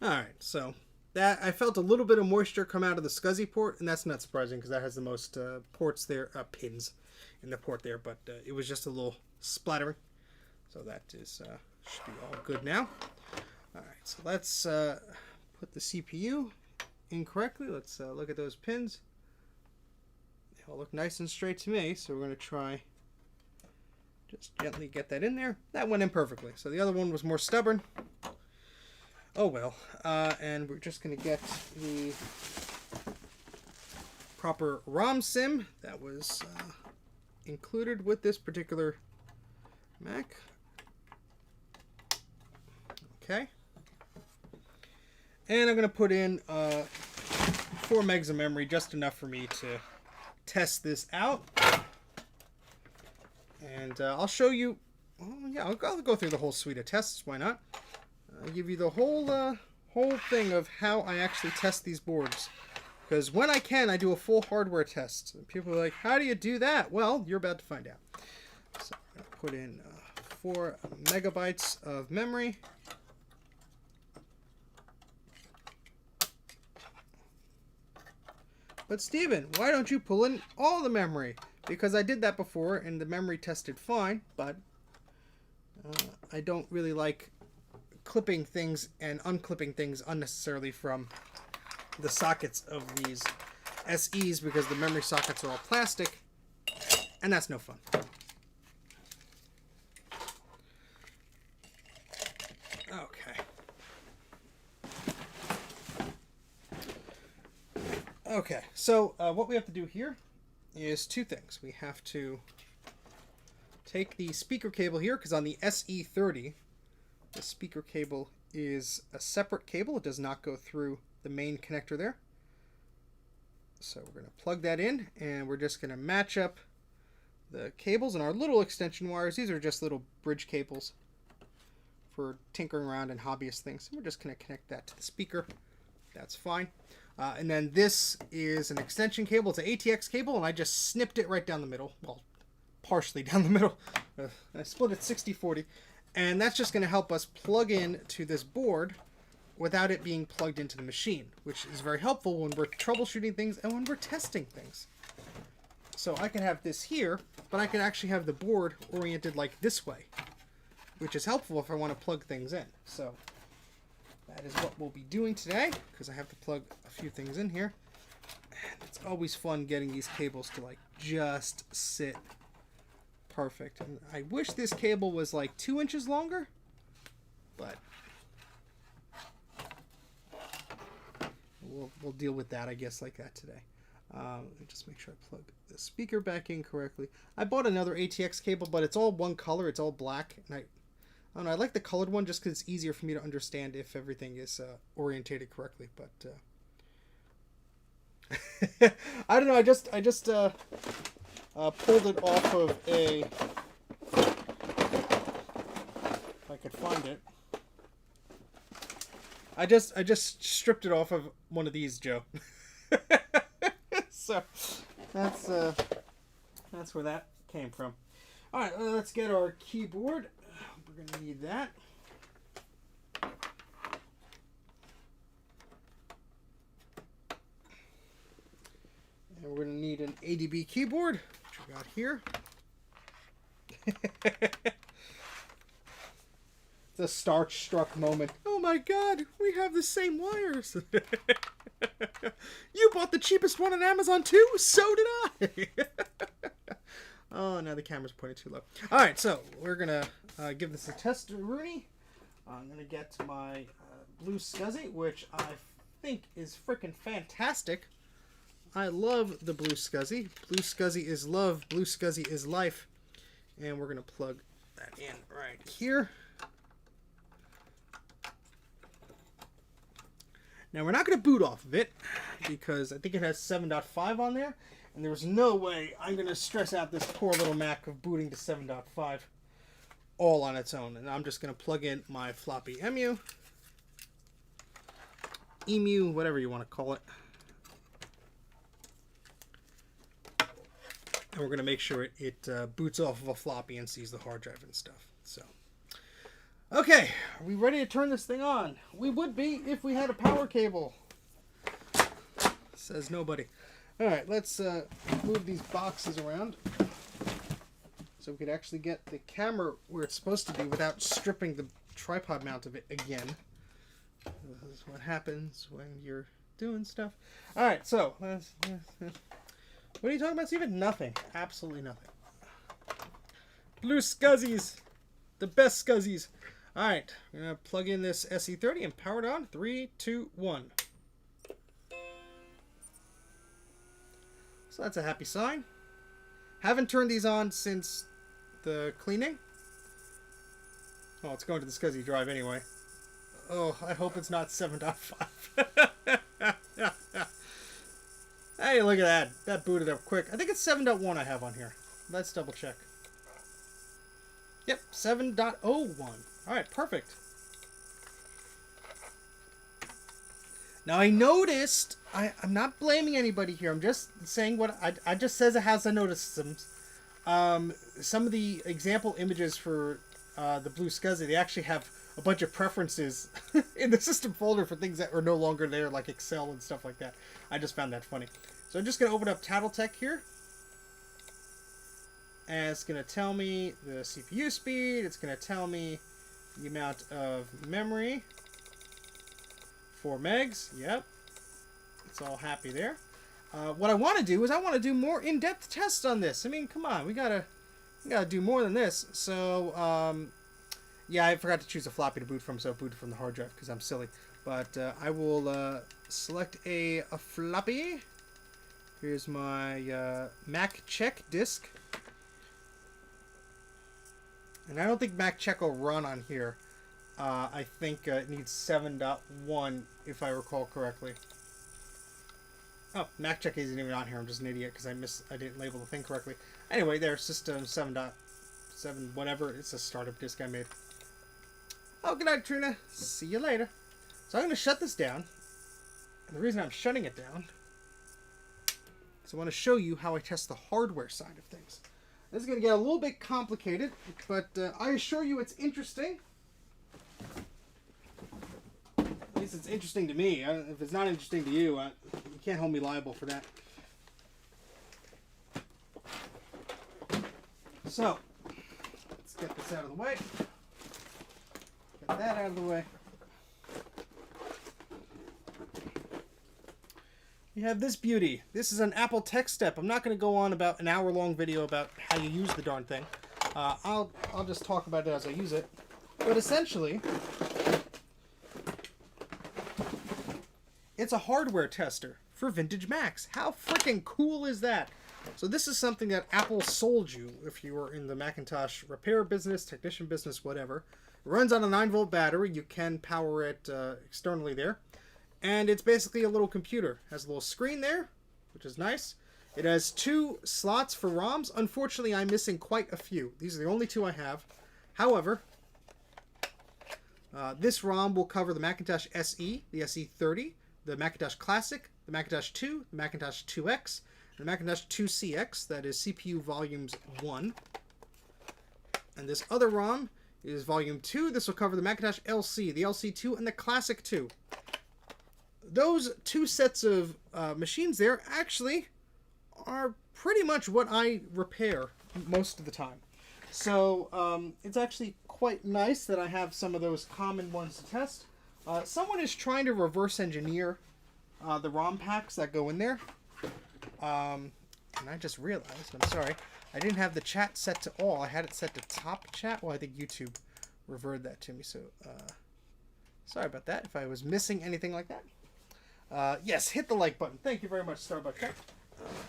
Alright, so that I felt a little bit of moisture come out of the SCSI port, and that's not surprising because that has the most ports there, pins in the port there, but it was just a little splattering. So that is should be all good now. Alright, so let's put the CPU in correctly. Let's look at those pins. They all look nice and straight to me, so we're going to try just gently get that in there. That went in perfectly. So the other one was more stubborn. Oh well. And we're just going to get the proper ROM sim that was included with this particular Mac. Okay. And I'm going to put in 4 megs of memory, just enough for me to test this out. And I'll show you, well, yeah, I'll go through the whole suite of tests, why not? I'll give you the whole thing of how I actually test these boards. Because when I can, I do a full hardware test. And people are like, how do you do that? Well, you're about to find out. So I'm going to put in 4 megabytes of memory. But Steven, why don't you pull in all the memory? Because I did that before and the memory tested fine, but I don't really like clipping things and unclipping things unnecessarily from the sockets of these SEs because the memory sockets are all plastic, and that's no fun. Okay. Okay, so what we have to do here is 2 things. We have to take the speaker cable here, because on the SE30, the speaker cable is a separate cable. It does not go through the main connector there. So we're going to plug that in, and we're just going to match up the cables and our little extension wires. These are just little bridge cables for tinkering around and hobbyist things. And we're just going to connect that to the speaker. That's fine. And then this is an extension cable. It's an ATX cable, and I just snipped it right down the middle. Well, partially down the middle. I split it 60-40. And that's just going to help us plug in to this board without it being plugged into the machine, which is very helpful when we're troubleshooting things and when we're testing things. So I can have this here, but I can actually have the board oriented like this way, which is helpful if I want to plug things in. So that is what we'll be doing today, because I have to plug a few things in here. And it's always fun getting these cables to like just sit perfect. And I wish this cable was like 2 inches longer, but we'll deal with that, I guess, like that today. Let me just make sure I plug the speaker back in correctly. I bought another ATX cable, but it's all one color. It's all black, and I don't know. I like the colored one just because it's easier for me to understand if everything is orientated correctly. But I don't know. I just pulled it off of a. If I could find it. I just stripped it off of one of these, Joe. So that's where that came from. All right, let's get our keyboard. We're gonna need that. And we're gonna need an ADB keyboard, which we got here. The starstruck moment. Oh my god, we have the same wires. You bought the cheapest one on Amazon too? So did I. Oh, now the camera's pointing too low. Alright, so we're going to give this a test, Rooney. I'm going to get my blue SCSI, which I think is freaking fantastic. I love the blue SCSI. Blue SCSI is love. Blue SCSI is life. And we're going to plug that in right here. Now, we're not going to boot off of it because I think it has 7.5 on there. And there's no way I'm going to stress out this poor little Mac of booting to 7.5 all on its own. And I'm just going to plug in my floppy emu, whatever you want to call it. And we're going to make sure it boots off of a floppy and sees the hard drive and stuff. So, okay, Are we ready to turn this thing on? We would be if we had a power cable. Says nobody. Alright, let's move these boxes around so we could actually get the camera where it's supposed to be without stripping the tripod mount of it again. This is what happens when you're doing stuff. Alright, so what are you talking about, Steven? Nothing. Absolutely nothing. Blue scuzzies. The best scuzzies. Alright, we're going to plug in this SE30 and power it on. 3, 2, 1. So that's a happy sign. Haven't turned these on since the cleaning. Oh, it's going to the SCSI drive anyway. Oh, I hope it's not 7.5. Hey, look at that. That booted up quick. I think it's 7.1 I have on here. Let's double check. Yep, 7.01. Alright, perfect. Now I noticed, I'm not blaming anybody here, I'm just saying what, I just says it has I noticed some of the example images for the Blue SCSI, they actually have a bunch of preferences in the system folder for things that are no longer there, like Excel and stuff like that. I just found that funny. So I'm just going to open up Tattletech here. And it's going to tell me the CPU speed, it's going to tell me the amount of memory. 4 megs, yep. It's all happy there. What I want to do is I want to do more in-depth tests on this. I mean, come on, we gotta do more than this. So, yeah, I forgot to choose a floppy to boot from, so I booted from the hard drive because I'm silly. But I will select a floppy. Here's my Mac check disk. And I don't think Mac check will run on here. I think it needs 7.1 if I recall correctly. Oh, Mac check isn't even on here. I'm just an idiot because I didn't label the thing correctly. Anyway, there's system 7.7 whatever. It's a startup disk I made. Oh, good night, Trina. See you later. So I'm going to shut this down. And the reason I'm shutting it down is I want to show you how I test the hardware side of things. This is going to get a little bit complicated, but I assure you it's interesting. At least it's interesting to me. If it's not interesting to you, you can't hold me liable for that. So, let's get this out of the way. Get that out of the way. You have this beauty. This is an Apple Tech Step. I'm not going to go on about an hour-long video about how you use the darn thing. I'll just talk about it as I use it. But essentially, it's a hardware tester for vintage Macs. How freaking cool is that? So this is something that Apple sold you if you were in the Macintosh repair business, technician business, whatever. It runs on a 9-volt battery. You can power it externally there. And it's basically a little computer. It has a little screen there, which is nice. It has 2 slots for ROMs. Unfortunately, I'm missing quite a few. These are the only 2 I have. However, this ROM will cover the Macintosh SE, the SE30, the Macintosh Classic, the Macintosh 2, the Macintosh 2X, and the Macintosh 2CX, that is CPU Volumes 1. And this other ROM is Volume 2. This will cover the Macintosh LC, the LC2, and the Classic 2. Those 2 sets of machines there actually are pretty much what I repair most of the time. So it's actually quite nice that I have some of those common ones to test. Someone is trying to reverse engineer the ROM packs that go in there. And I just realized, I'm sorry, I didn't have the chat set to all. I had it set to top chat. Well, I think YouTube reverted that to me. So sorry about that if I was missing anything like that. Yes, hit the like button. Thank you very much, Starbucks.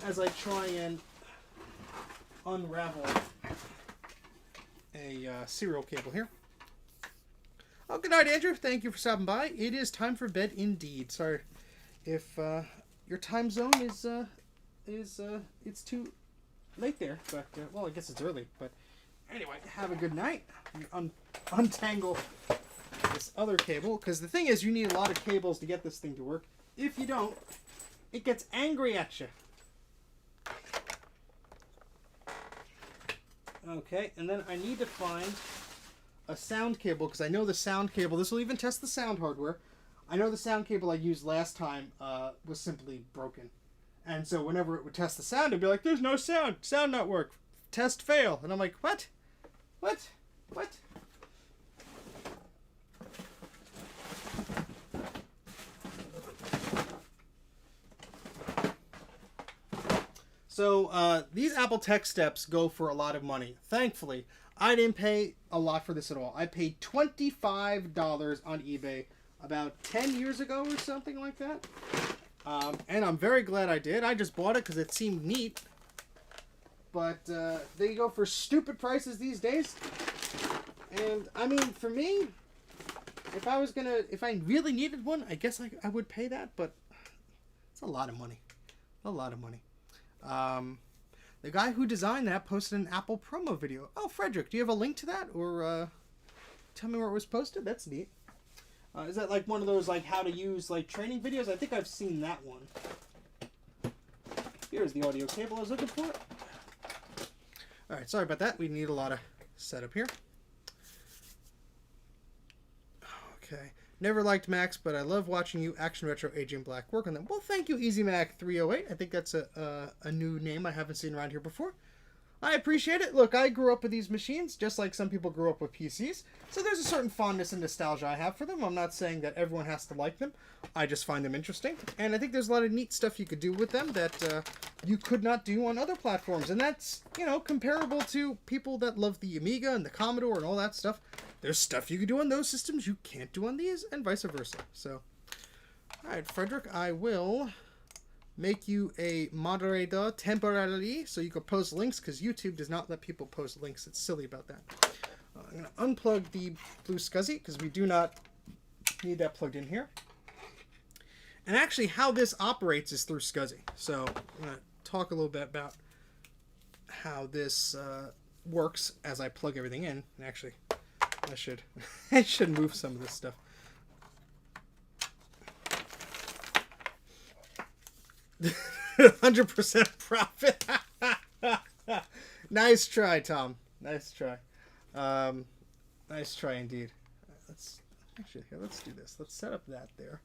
As I try and unravel a serial cable here. Oh, good night, Andrew. Thank you for stopping by. It is time for bed indeed. Sorry if your time zone is it's too late there, but well, I guess it's early. But anyway, have a good night. Untangle this other cable, because the thing is, you need a lot of cables to get this thing to work. If you don't, it gets angry at you. Okay, and then I need to find a sound cable because I know the sound cable. This will even test the sound hardware. I know the sound cable I used last time was simply broken. And so whenever it would test the sound, it'd be like, there's no sound. Sound not work. Test fail. And I'm like, what? What? What? So these Apple Tech Steps go for a lot of money. Thankfully, I didn't pay a lot for this at all. I paid $25 on eBay about 10 years ago or something like that. And I'm very glad I did. I just bought it because it seemed neat. But they go for stupid prices these days. And I mean, for me, if I really needed one, I guess I would pay that. But it's a lot of money. A lot of money. The guy who designed that posted an Apple promo video. Oh, Frederick, do you have a link to that? Or tell me where it was posted? That's neat. Is that like one of those like how to use like training videos? I think I've seen that one. Here's the audio cable I was looking for. Alright, sorry about that. We need a lot of setup here. Okay. Never liked Macs, but I love watching you, Action Retro, Agent Black, work on them. Well, thank you, EasyMac308. I think that's a new name I haven't seen around here before. I appreciate it. Look, I grew up with these machines, just like some people grew up with PCs. So there's a certain fondness and nostalgia I have for them. I'm not saying that everyone has to like them. I just find them interesting. And I think there's a lot of neat stuff you could do with them that you could not do on other platforms. And that's, you know, comparable to people that love the Amiga and the Commodore and all that stuff. There's stuff you can do on those systems you can't do on these, and vice versa. So, all right, Frederick, I will make you a moderator temporarily so you can post links, because YouTube does not let people post links. It's silly about that. I'm going to unplug the Blue SCSI because we do not need that plugged in here. And actually, how this operates is through SCSI. So I'm going to talk a little bit about how this works as I plug everything in. And actually, I should move some of this stuff. $100% profit. Nice try, Tom. Nice try. Nice try indeed. Let's do this. Let's set up that there.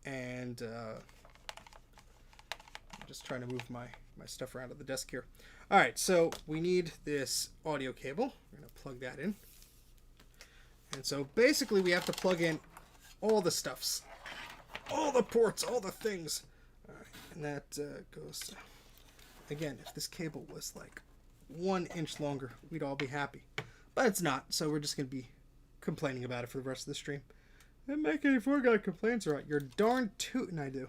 And I'm just trying to move my stuff around at the desk here. All right, so we need this audio cable. We're going to plug that in. And so basically we have to plug in all the stuffs. All the ports, all the things. All right, and that goes... Again, if this cable was like 1 inch longer, we'd all be happy. But it's not, so we're just going to be complaining about it for the rest of the stream. And Mac84 guy complains, right? You're darn tootin' I do.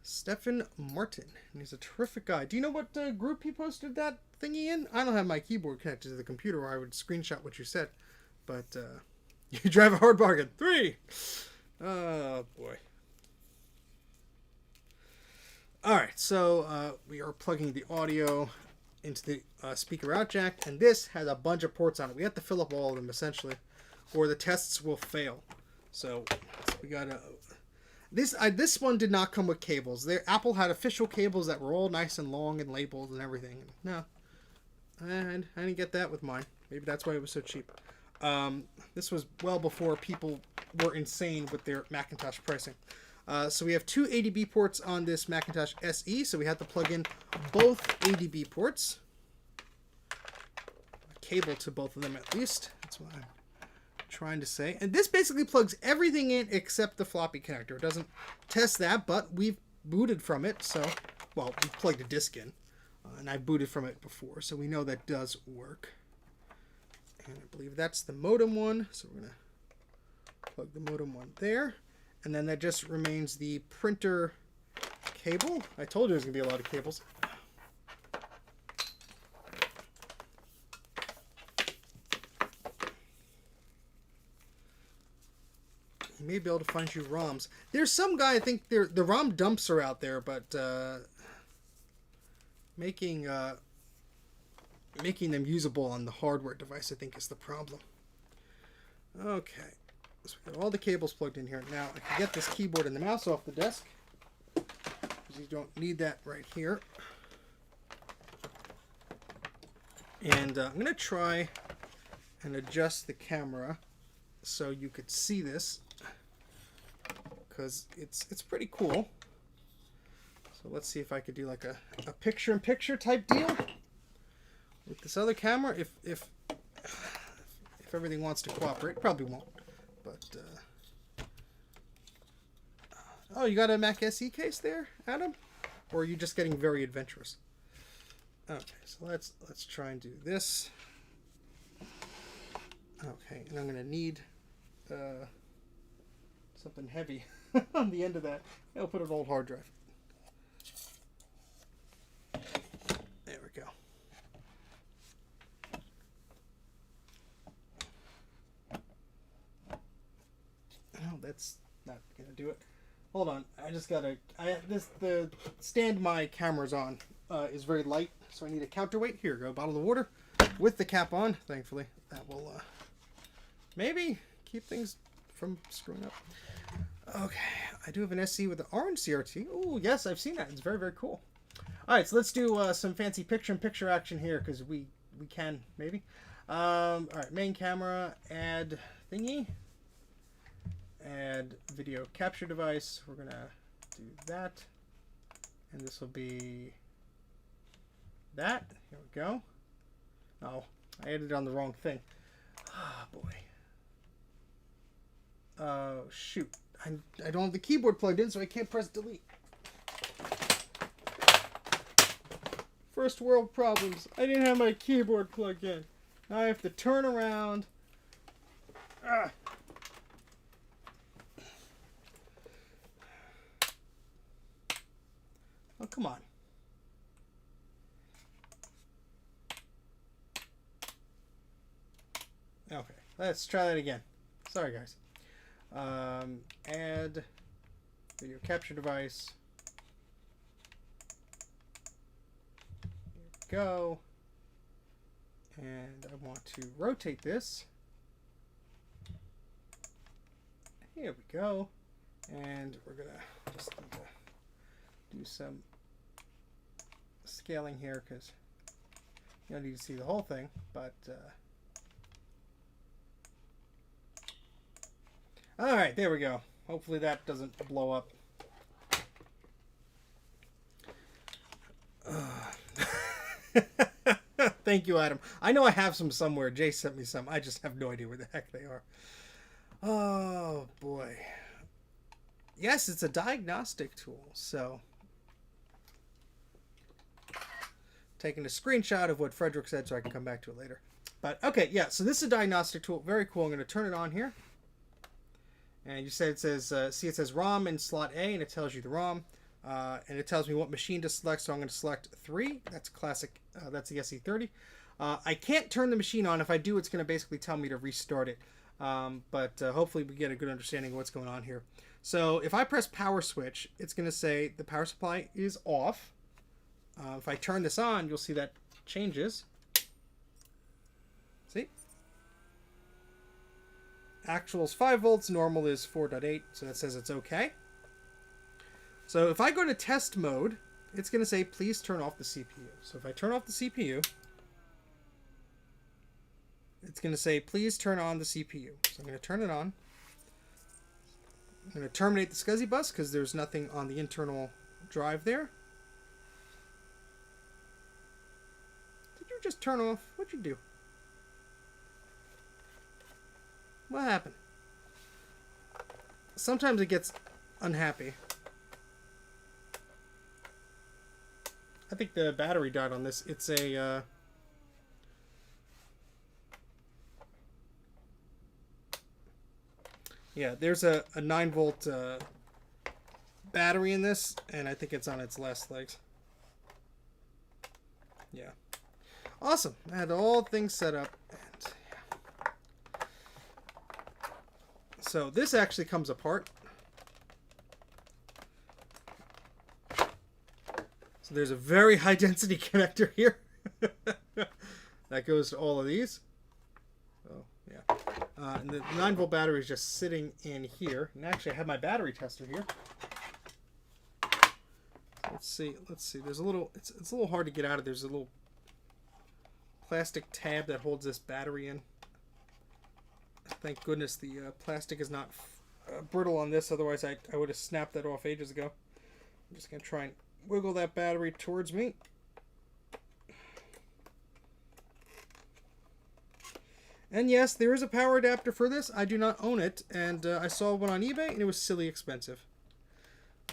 Stefan Martin, and he's a terrific guy. Do you know what group he posted that thingy in? I don't have my keyboard connected to the computer, or I would screenshot what you said. But you drive a hard bargain. 3. Oh boy. All right, so we are plugging the audio into the speaker out jack, and this has a bunch of ports on it. We have to fill up all of them essentially, or the tests will fail. So we gotta. This one did not come with cables. Apple had official cables that were all nice and long and labeled and everything. No, I didn't get that with mine. Maybe that's why it was so cheap. This was well before people were insane with their Macintosh pricing. So we have 2 ADB ports on this Macintosh SE, so we have to plug in both ADB ports. A cable to both of them at least. That's what I'm trying to say. And this basically plugs everything in except the floppy connector. It doesn't test that, but we've booted from it, so... Well, we plugged a disk in, and I booted from it before, so we know that does work. And I believe that's the modem one, so we're going to plug the modem one there. And then that just remains the printer cable. I told you there's going to be a lot of cables. You may be able to find you ROMs. There's some guy, I think the ROM dumps are out there, but making them usable on the hardware device, I think, is the problem. Okay. So we got all the cables plugged in here. Now I can get this keyboard and the mouse off the desk, because you don't need that right here. And I'm going to try and adjust the camera so you could see this, because it's pretty cool. So let's see if I could do like a picture-in-picture type deal with this other camera. If everything wants to cooperate, probably won't. But oh, you got a Mac SE case there, Adam? Or are you just getting very adventurous? Okay, so let's try and do this. Okay, and I'm gonna need something heavy on the end of that. I'll put an old hard drive. There we go. No, that's not gonna do it. Hold on, I just gotta. The stand my camera's on is very light, so I need a counterweight. Here, go bottle of water with the cap on. Thankfully, that will maybe keep things from screwing up. Okay, I do have an SC with the orange CRT. Oh, yes, I've seen that. It's very, very cool. All right, so let's do some fancy picture-in-picture action here, because we can, maybe. All right, main camera, add thingy. Add video capture device. We're going to do that. And this will be that. Here we go. Oh, I added on the wrong thing. Ah, boy. Oh, shoot. I don't have the keyboard plugged in, so I can't press delete. First world problems. I didn't have my keyboard plugged in. Now I have to turn around. Ah. Oh, come on. Okay, let's try that again. Sorry, guys. Add video capture device. Here we go. And I want to rotate this. Here we go. And we're going to just need to do some scaling here, because you don't need to see the whole thing, but all right, there we go. Hopefully that doesn't blow up. Thank you, Adam. I know I have some somewhere. Jay sent me some. I just have no idea where the heck they are. Oh boy. Yes, it's a diagnostic tool, so taking a screenshot of what Frederick said so I can come back to it later. But okay, yeah, so this is a diagnostic tool. Very cool. I'm going to turn it on here. And you said it says, see it says ROM in slot A, and it tells you the ROM. And it tells me what machine to select, so I'm going to select 3. That's classic. That's the SE30. I can't turn the machine on. If I do, it's going to basically tell me to restart it. But hopefully we get a good understanding of what's going on here. So if I press power switch, it's going to say the power supply is off. If I turn this on, you'll see that changes. See? Actual is 5 volts, normal is 4.8, so that says it's okay. So if I go to test mode, it's going to say, please turn off the CPU. So if I turn off the CPU, it's going to say, please turn on the CPU. So I'm going to turn it on. I'm going to terminate the SCSI bus because there's nothing on the internal drive there. Did you just turn off? What'd you do? What happened? Sometimes it gets unhappy. I think the battery died on this. It's a yeah, there's a 9-volt battery in this, and I think it's on its last legs. Yeah. Awesome. I had all things set up. And yeah. So this actually comes apart. So there's a very high density connector here. That goes to all of these. Oh, yeah. And the 9-volt battery is just sitting in here. And actually I have my battery tester here. Let's see. There's a little, it's a little hard to get out of. There's a little plastic tab that holds this battery in. Thank goodness the plastic is not brittle on this, otherwise I would have snapped that off ages ago. I'm just going to try and wiggle that battery towards me. And yes, there is a power adapter for this. I do not own it, and I saw one on eBay, and it was silly expensive.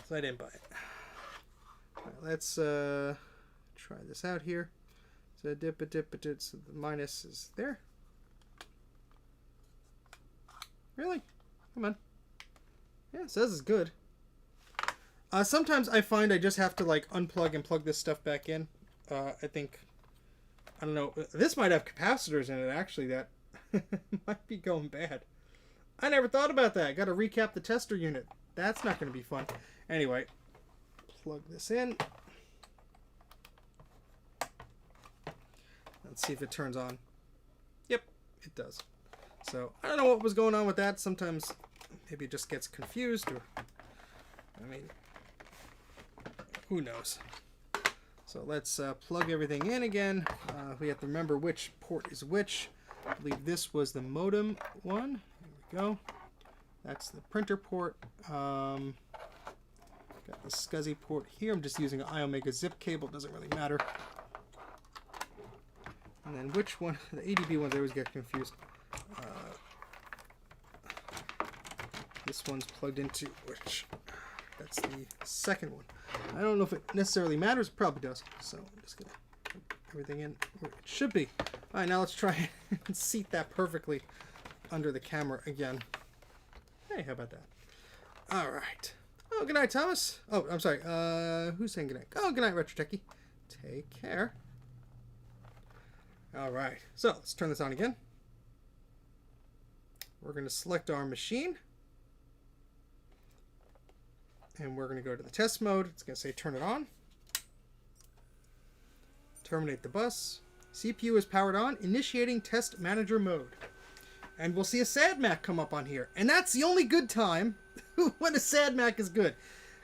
So I didn't buy it. All right, let's try this out here. So dip-a-dip-a-dip, so the minus is there. Really? Come on. Yeah, it says it's good. Sometimes I find I just have to like unplug and plug this stuff back in. I think, I don't know, this might have capacitors in it actually that might be going bad. I never thought about that. Got to recap the tester unit. That's not going to be fun. Anyway, plug this in. Let's see if it turns on. Yep, it does. So, I don't know what was going on with that. Sometimes maybe it just gets confused, or, I mean, who knows. So let's plug everything in again. We have to remember which port is which. I believe this was the modem one. Here we go. That's the printer port. Got the SCSI port here. I'm just using an iOmega zip cable. Doesn't really matter. And then which one? The ADB ones I always get confused. This one's plugged into which? That's the second one. I don't know if it necessarily matters. It probably does. So I'm just going to put everything in where it should be. All right, now let's try and seat that perfectly under the camera again. Hey, how about that? All right. Oh, good night, Thomas. Oh, I'm sorry. Who's saying good night? Oh, good night, Retro Techie. Take care. All right. So let's turn this on again. We're going to select our machine. And we're going to go to the test mode. It's going to say turn it on. Terminate the bus. CPU is powered on. Initiating test manager mode. And we'll see a SAD-MAC come up on here. And that's the only good time when a SAD-MAC is good.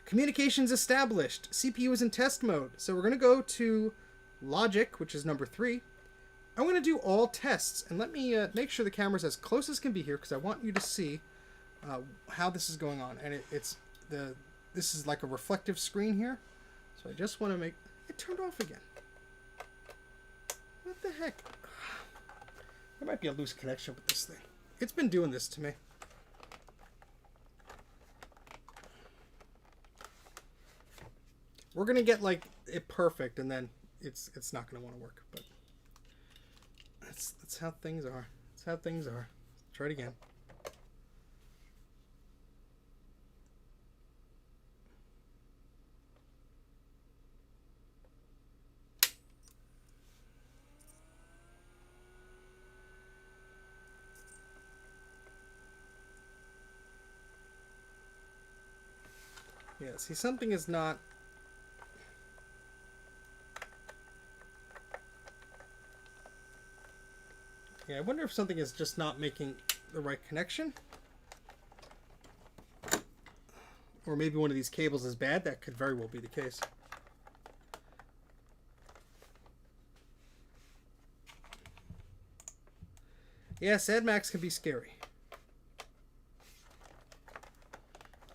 Communications established. CPU is in test mode. So we're going to go to logic, which is number 3. I'm going to do all tests. And let me make sure the camera's as close as can be here, because I want you to see how this is going on. And this is like a reflective screen here. So I just want to make... It turned off again. What the heck? There might be a loose connection with this thing. It's been doing this to me. We're going to get like it perfect, and then it's not going to want to work. But that's how things are. That's how things are. Try it again. Yeah, see, something is not... Yeah, I wonder if something is just not making the right connection. Or maybe one of these cables is bad. That could very well be the case. Yeah, SAD-MACs can be scary.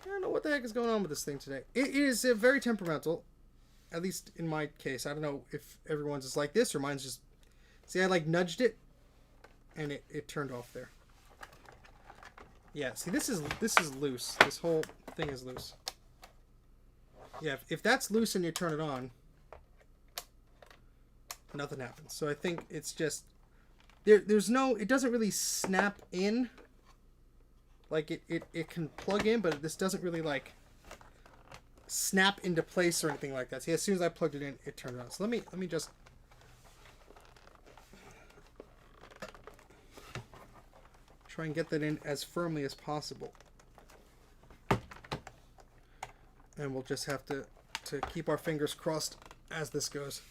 I don't know what the heck is going on with this thing today. It is very temperamental, at least in my case. I don't know if everyone's is like this or mine's just... See, I like nudged it, and it turned off there. Yeah, see, this is loose. This whole thing is loose. Yeah, if that's loose and you turn it on, nothing happens. So I think it's just... There's no... It doesn't really snap in. Like, it can plug in, but this doesn't really, like, snap into place or anything like that. See, as soon as I plugged it in, it turned on. So let me just... try and get that in as firmly as possible. And we'll just have to keep our fingers crossed as this goes.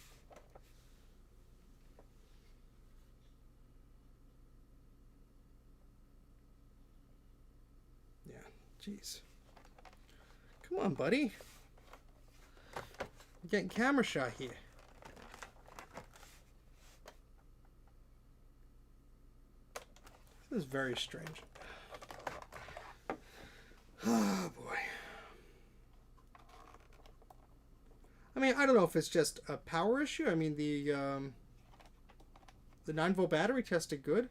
Yeah, jeez. Come on, buddy. We're getting camera shy here. This is very strange. Oh boy. I mean, I don't know if it's just a power issue. I mean, the 9-volt battery tested good.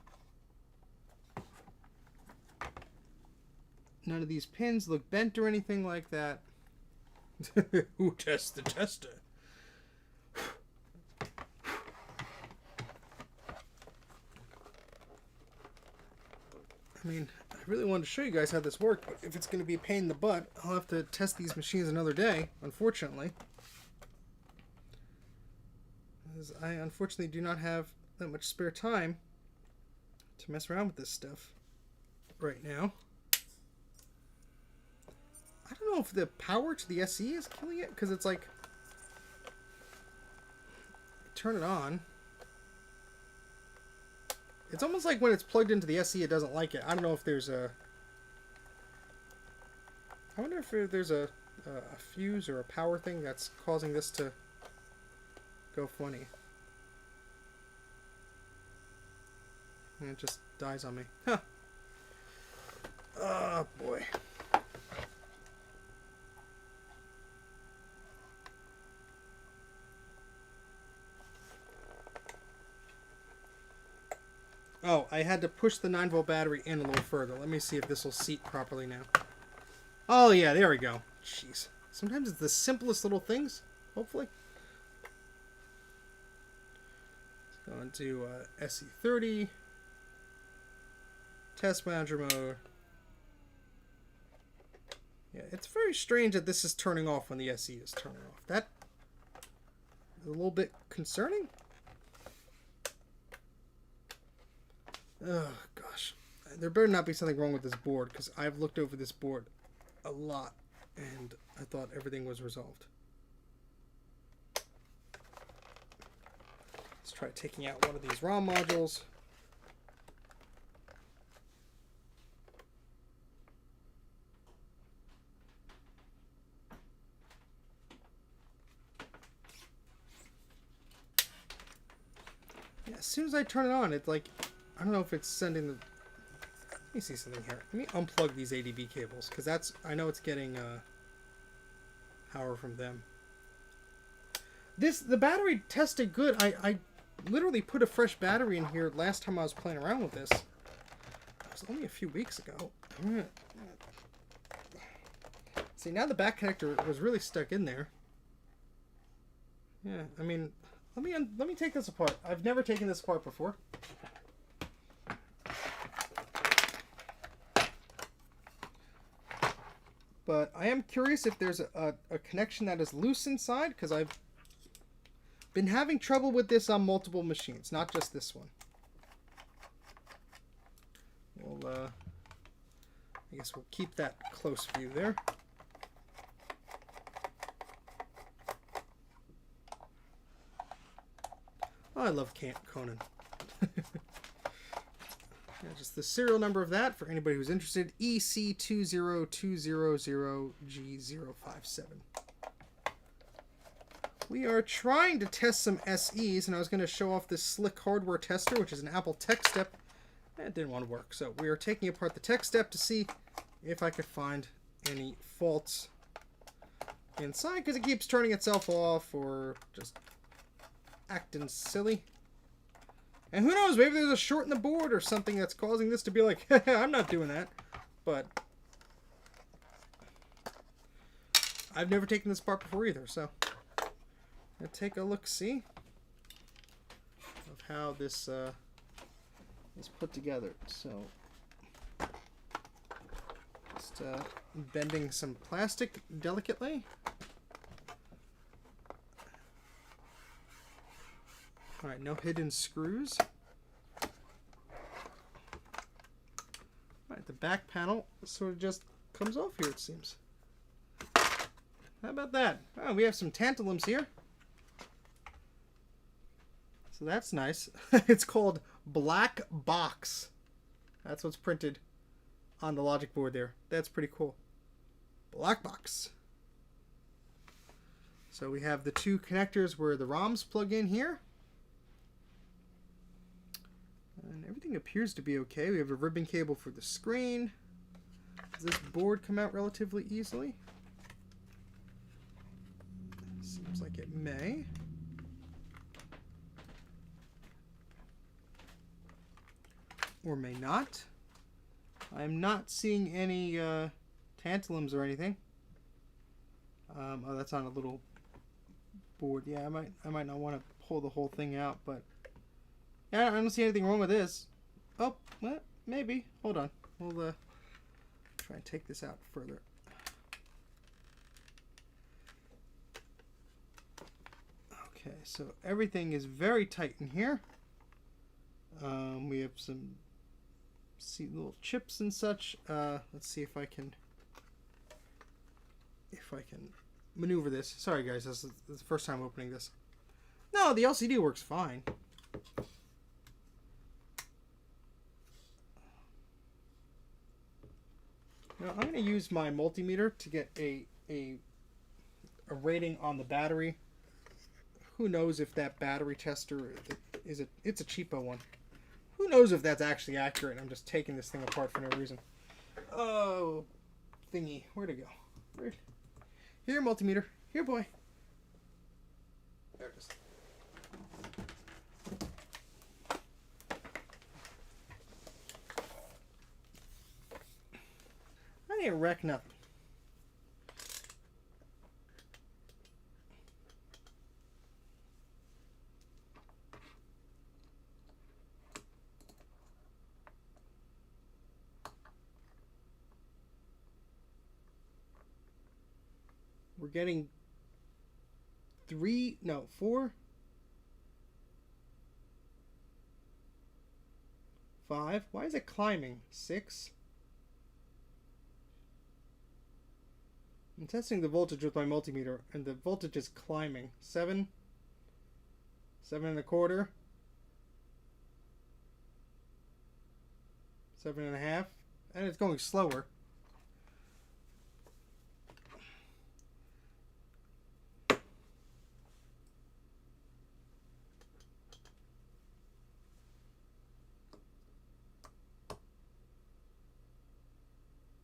None of these pins look bent or anything like that. Who tests the tester? I mean, I really wanted to show you guys how this worked, but if it's going to be a pain in the butt, I'll have to test these machines another day, unfortunately. Because I unfortunately do not have that much spare time to mess around with this stuff right now. I don't know if the power to the SE is killing it, because it's like, turn it on. It's almost like when it's plugged into the SE, it doesn't like it. I don't know if there's a... I wonder if there's a fuse or a power thing that's causing this to go funny. And it just dies on me. Huh. Oh, boy. Oh, I had to push the 9-volt battery in a little further. Let me see if this will seat properly now. Oh, yeah, there we go. Jeez. Sometimes it's the simplest little things, hopefully. Let's go into SE30. Test manager mode. Yeah, it's very strange that this is turning off when the SE is turning off. That is a little bit concerning. Oh, gosh. There better not be something wrong with this board, because I've looked over this board a lot, and I thought everything was resolved. Let's try taking out one of these ROM modules. Yeah, as soon as I turn it on, it's like... I don't know if it's sending the... Let me see something here. Let me unplug these ADB cables, because that's... I know it's getting power from them. The battery tested good. I literally put a fresh battery in here last time I was playing around with this. It was only a few weeks ago. See, now the back connector was really stuck in there. Yeah, I mean... Let me take this apart. I've never taken this apart before. But I am curious if there's a connection that is loose inside, because I've been having trouble with this on multiple machines, not just this one. We'll, I guess we'll keep that close view there. Oh, I love Conan. Yeah, just the serial number of that for anybody who's interested. EC20200G057. We are trying to test some SEs, and I was going to show off this slick hardware tester, which is an Apple Tech Step. It didn't want to work, so we are taking apart the Tech Step to see if I could find any faults inside, because it keeps turning itself off or just acting silly. And who knows, maybe there's a short in the board or something that's causing this to be like, I'm not doing that. But I've never taken this apart before either, so let's take a look-see of how this is put together. So just bending some plastic delicately. Alright, no hidden screws. Alright, the back panel sort of just comes off here, it seems. How about that? Oh, we have some tantalums here. So that's nice. It's called Black Box. That's what's printed on the logic board there. That's pretty cool. Black Box. So we have the two connectors where the ROMs plug in here. And everything appears to be okay. We have a ribbon cable for the screen. Does this board come out relatively easily? Seems like it may. Or may not. I'm not seeing any tantalums or anything. Oh, that's on a little board. Yeah, I might not want to pull the whole thing out, but yeah, I don't see anything wrong with this. Oh, well, maybe. Hold on. We'll try and take this out further. Okay, so everything is very tight in here. We have some little chips and such. Let's see if I can maneuver this. Sorry guys, this is the first time opening this. No, the LCD works fine. Now I'm going to use my multimeter to get a rating on the battery. Who knows if that battery tester it's a cheapo one. Who knows if that's actually accurate? I'm just taking this thing apart for no reason. Oh, thingy, where'd it go? Here, multimeter. Here, boy. There it is. I didn't wreck nothing. We're getting 4, 5. Why is it climbing? 6. I'm testing the voltage with my multimeter, and the voltage is climbing. 7, 7.25, 7.5, and it's going slower.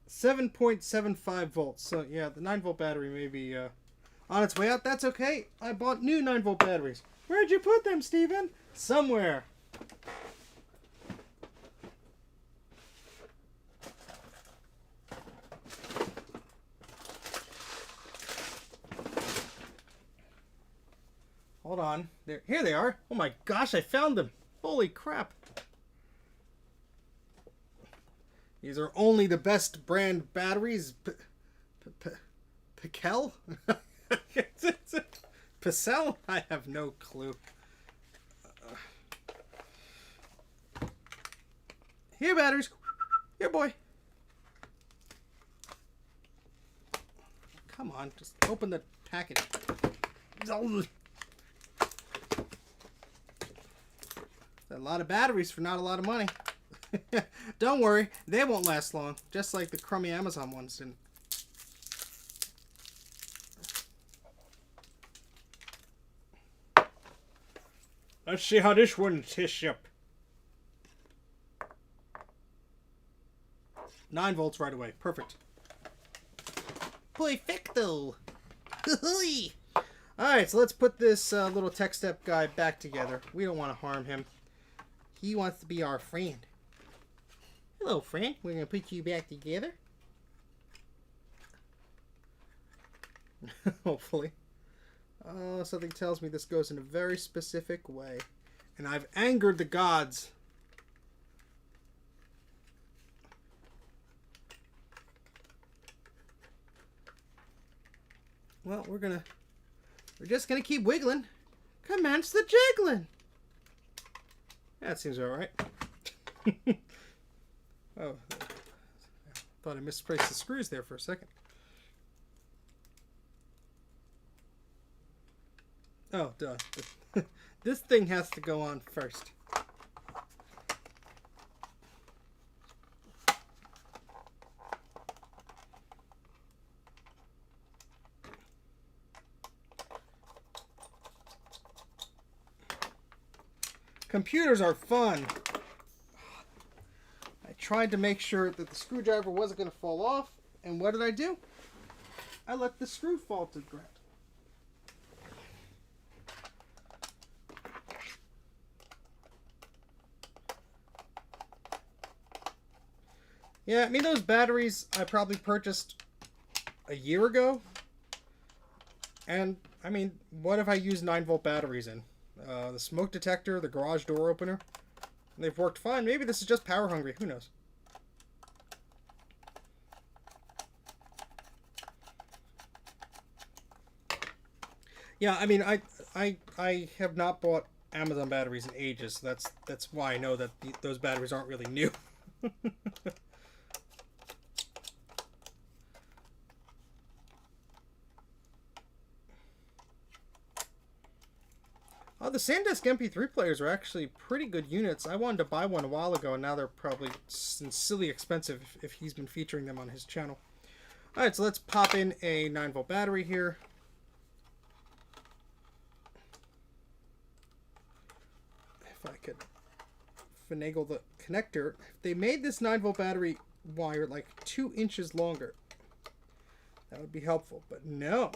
.75 volts. So yeah, the 9-volt battery may be on its way out. That's okay. I bought new 9-volt batteries. Where'd you put them, Steven? Somewhere. Hold on. Here they are. Oh my gosh, I found them. Holy crap. These are only the best brand batteries. Piquel? Picel? I have no clue. Here, batteries. Here, boy. Come on, just open the package. A lot of batteries for not a lot of money. Don't worry, they won't last long, just like the crummy Amazon ones didn't. Let's see how this one tastes up. 9 volts right away. Perfect. Perfecto. Alright, so let's put this little tech step guy back together. We don't want to harm him. He wants to be our friend. Hello, friend. We're going to put you back together. Hopefully. Something tells me this goes in a very specific way. And I've angered the gods. Well, we're just gonna keep wiggling. Commence the jiggling. That seems alright. Oh, thought I misplaced the screws there for a second. Oh, duh. This thing has to go on first. Computers are fun. tried to make sure that the screwdriver wasn't going to fall off, and what did I do? I let the screw fall to the ground. Yeah, I mean, those batteries I probably purchased a year ago. And, I mean, what if I use 9-volt batteries in? The smoke detector, the garage door opener. They've worked fine. Maybe this is just power hungry. Who knows? Yeah, I mean, I have not bought Amazon batteries in ages. So that's why I know that those batteries aren't really new. Oh, the SanDisk MP3 players are actually pretty good units. I wanted to buy one a while ago, and now they're probably silly expensive if he's been featuring them on his channel. Alright, so let's pop in a 9-volt battery here. If I could finagle the connector. If they made this 9-volt battery wire like 2 inches longer, that would be helpful, but no.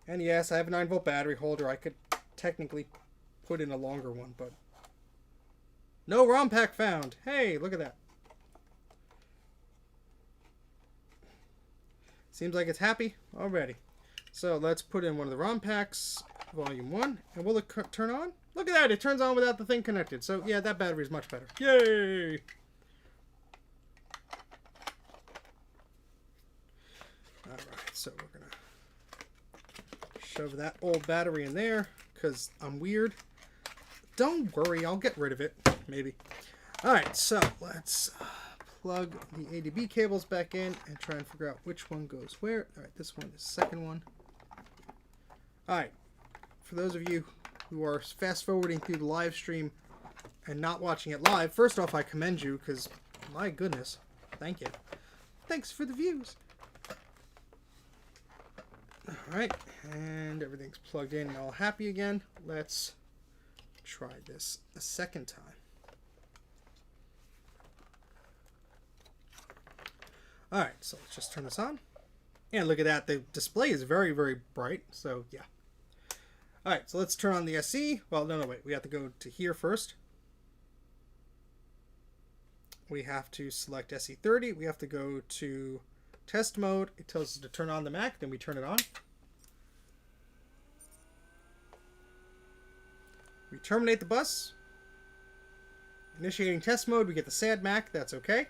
And yes, I have a 9-volt battery holder. I could technically put in a longer one, but no ROM pack found. Hey, look at that. Seems like it's happy already. So let's put in one of the ROM packs, volume 1, and will it turn on? Look at that, it turns on without the thing connected. So yeah, that battery is much better. Yay! Alright, so we're gonna shove that old battery in there because I'm weird. Don't worry, I'll get rid of it. Maybe. Alright, so let's plug the ADB cables back in and try and figure out which one goes where. Alright, this one is the second one. Alright, for those of you who are fast forwarding through the live stream and not watching it live, first off, I commend you because, my goodness, thank you. Thanks for the views. Alright, and everything's plugged in and all happy again. Let's try this a second time. Alright, so let's just turn this on. And look at that, the display is very, very bright, so yeah. Alright, so let's turn on the SE. Well, no, wait, we have to go to here first. We have to select SE30. We have to go to test mode. It tells us to turn on the Mac, then we turn it on. We terminate the bus. Initiating test mode, we get the sad Mac, that's okay.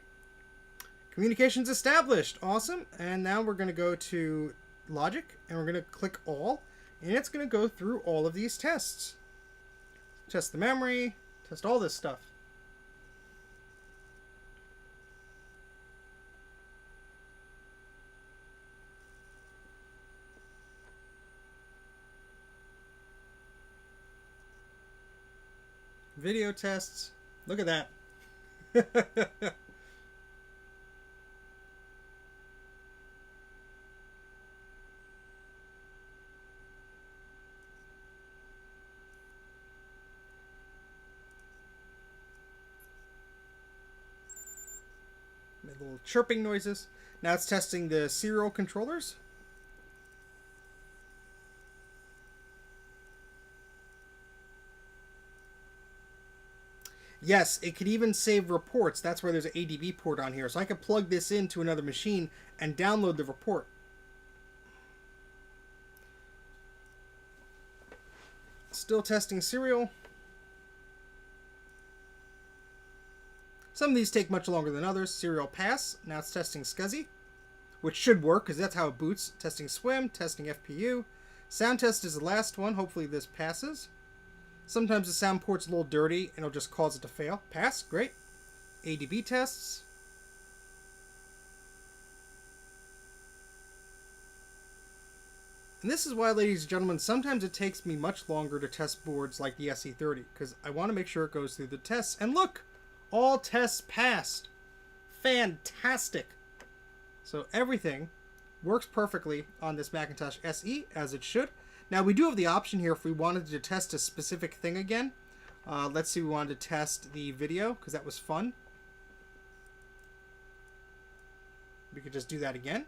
Communications established, awesome. And now we're going to go to Logic, and we're going to click all, and it's going to go through all of these tests. Test the memory, test all this stuff. Video tests. Look at that. Made little chirping noises. Now it's testing the serial controllers. Yes, it could even save reports. That's where there's an ADB port on here. So I could plug this into another machine and download the report. Still testing serial. Some of these take much longer than others. Serial pass. Now it's testing SCSI, which should work because that's how it boots. Testing swim, testing FPU. Sound test is the last one. Hopefully this passes. Sometimes the sound port's a little dirty and it'll just cause it to fail. Pass, great. ADB tests. And this is why, ladies and gentlemen, sometimes it takes me much longer to test boards like the SE30 because I want to make sure it goes through the tests. And look, all tests passed. Fantastic. So everything works perfectly on this Macintosh SE as it should. Now, we do have the option here if we wanted to test a specific thing again. Let's see, we wanted to test the video, because that was fun. We could just do that again.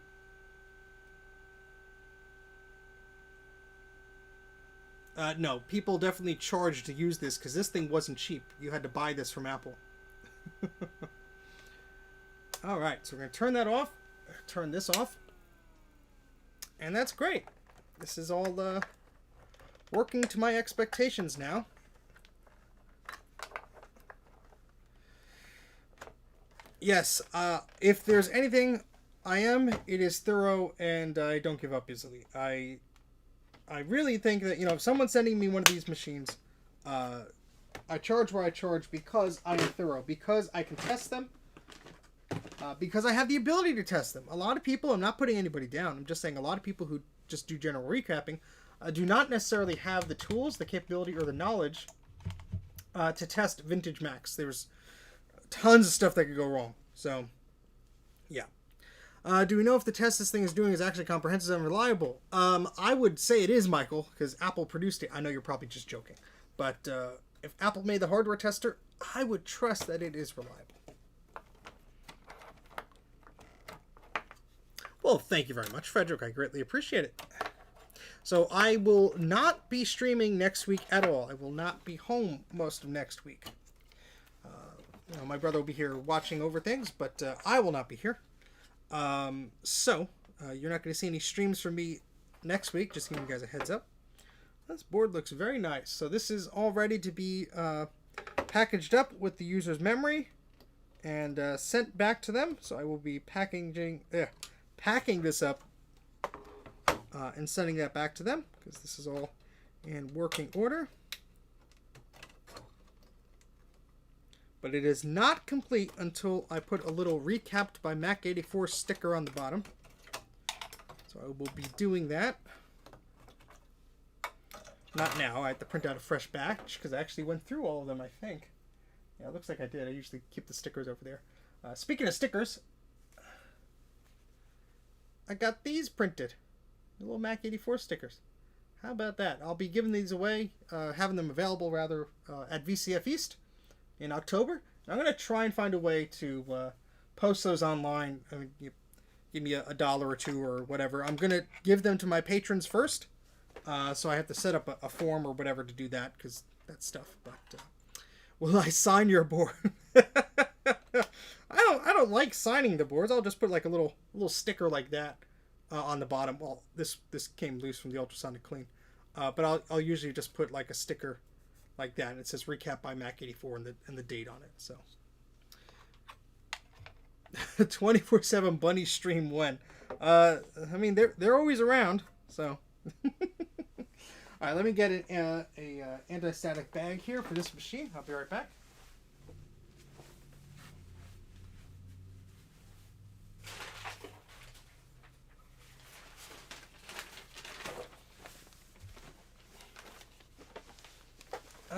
No, people definitely charged to use this because this thing wasn't cheap. You had to buy this from Apple. All right, so we're going to turn that off. Turn this off. And that's great. This is all working to my expectations now. Yes, if there's anything it is thorough and I don't give up easily. I really think that, if someone's sending me one of these machines, I charge where I charge because I am thorough, because I can test them, because I have the ability to test them. A lot of people, I'm not putting anybody down, I'm just saying a lot of people who just do general recapping do not necessarily have the tools, the capability, or the knowledge to test vintage Macs. There's tons of stuff that could go wrong. So, yeah. Do we know if the test this thing is doing is actually comprehensive and reliable? I would say it is, Michael, because Apple produced it. I know you're probably just joking. But if Apple made the hardware tester, I would trust that it is reliable. Well, thank you very much, Frederick. I greatly appreciate it. So I will not be streaming next week at all. I will not be home most of next week. My brother will be here watching over things, but I will not be here. So you're not going to see any streams from me next week. Just giving you guys a heads up. This board looks very nice. So this is all ready to be packaged up with the user's memory and sent back to them. So I will be packing this up and sending that back to them because this is all in working order. But it is not complete until I put a little recapped by Mac84 sticker on the bottom. So I will be doing that. Not now. I have to print out a fresh batch because I actually went through all of them, I think. Yeah, it looks like I did. I usually keep the stickers over there. Speaking of stickers, I got these printed. The little Mac84 stickers. How about that? I'll be giving these away, having them available rather at VCF East in October. I'm going to try and find a way to post those online. I mean, you give me $1 or $2 or whatever. I'm going to give them to my patrons first. So I have to set up a form or whatever to do that because that's stuff. But will I sign your board? I don't like signing the boards. I'll just put like a little sticker like that on the bottom. Well, this came loose from the ultrasonic clean. But I'll usually just put like a sticker like that, and it says recap by Mac84 and the date on it. So 24/7 bunny stream when? I mean they're always around. So all right, let me get a anti-static bag here for this machine. I'll be right back.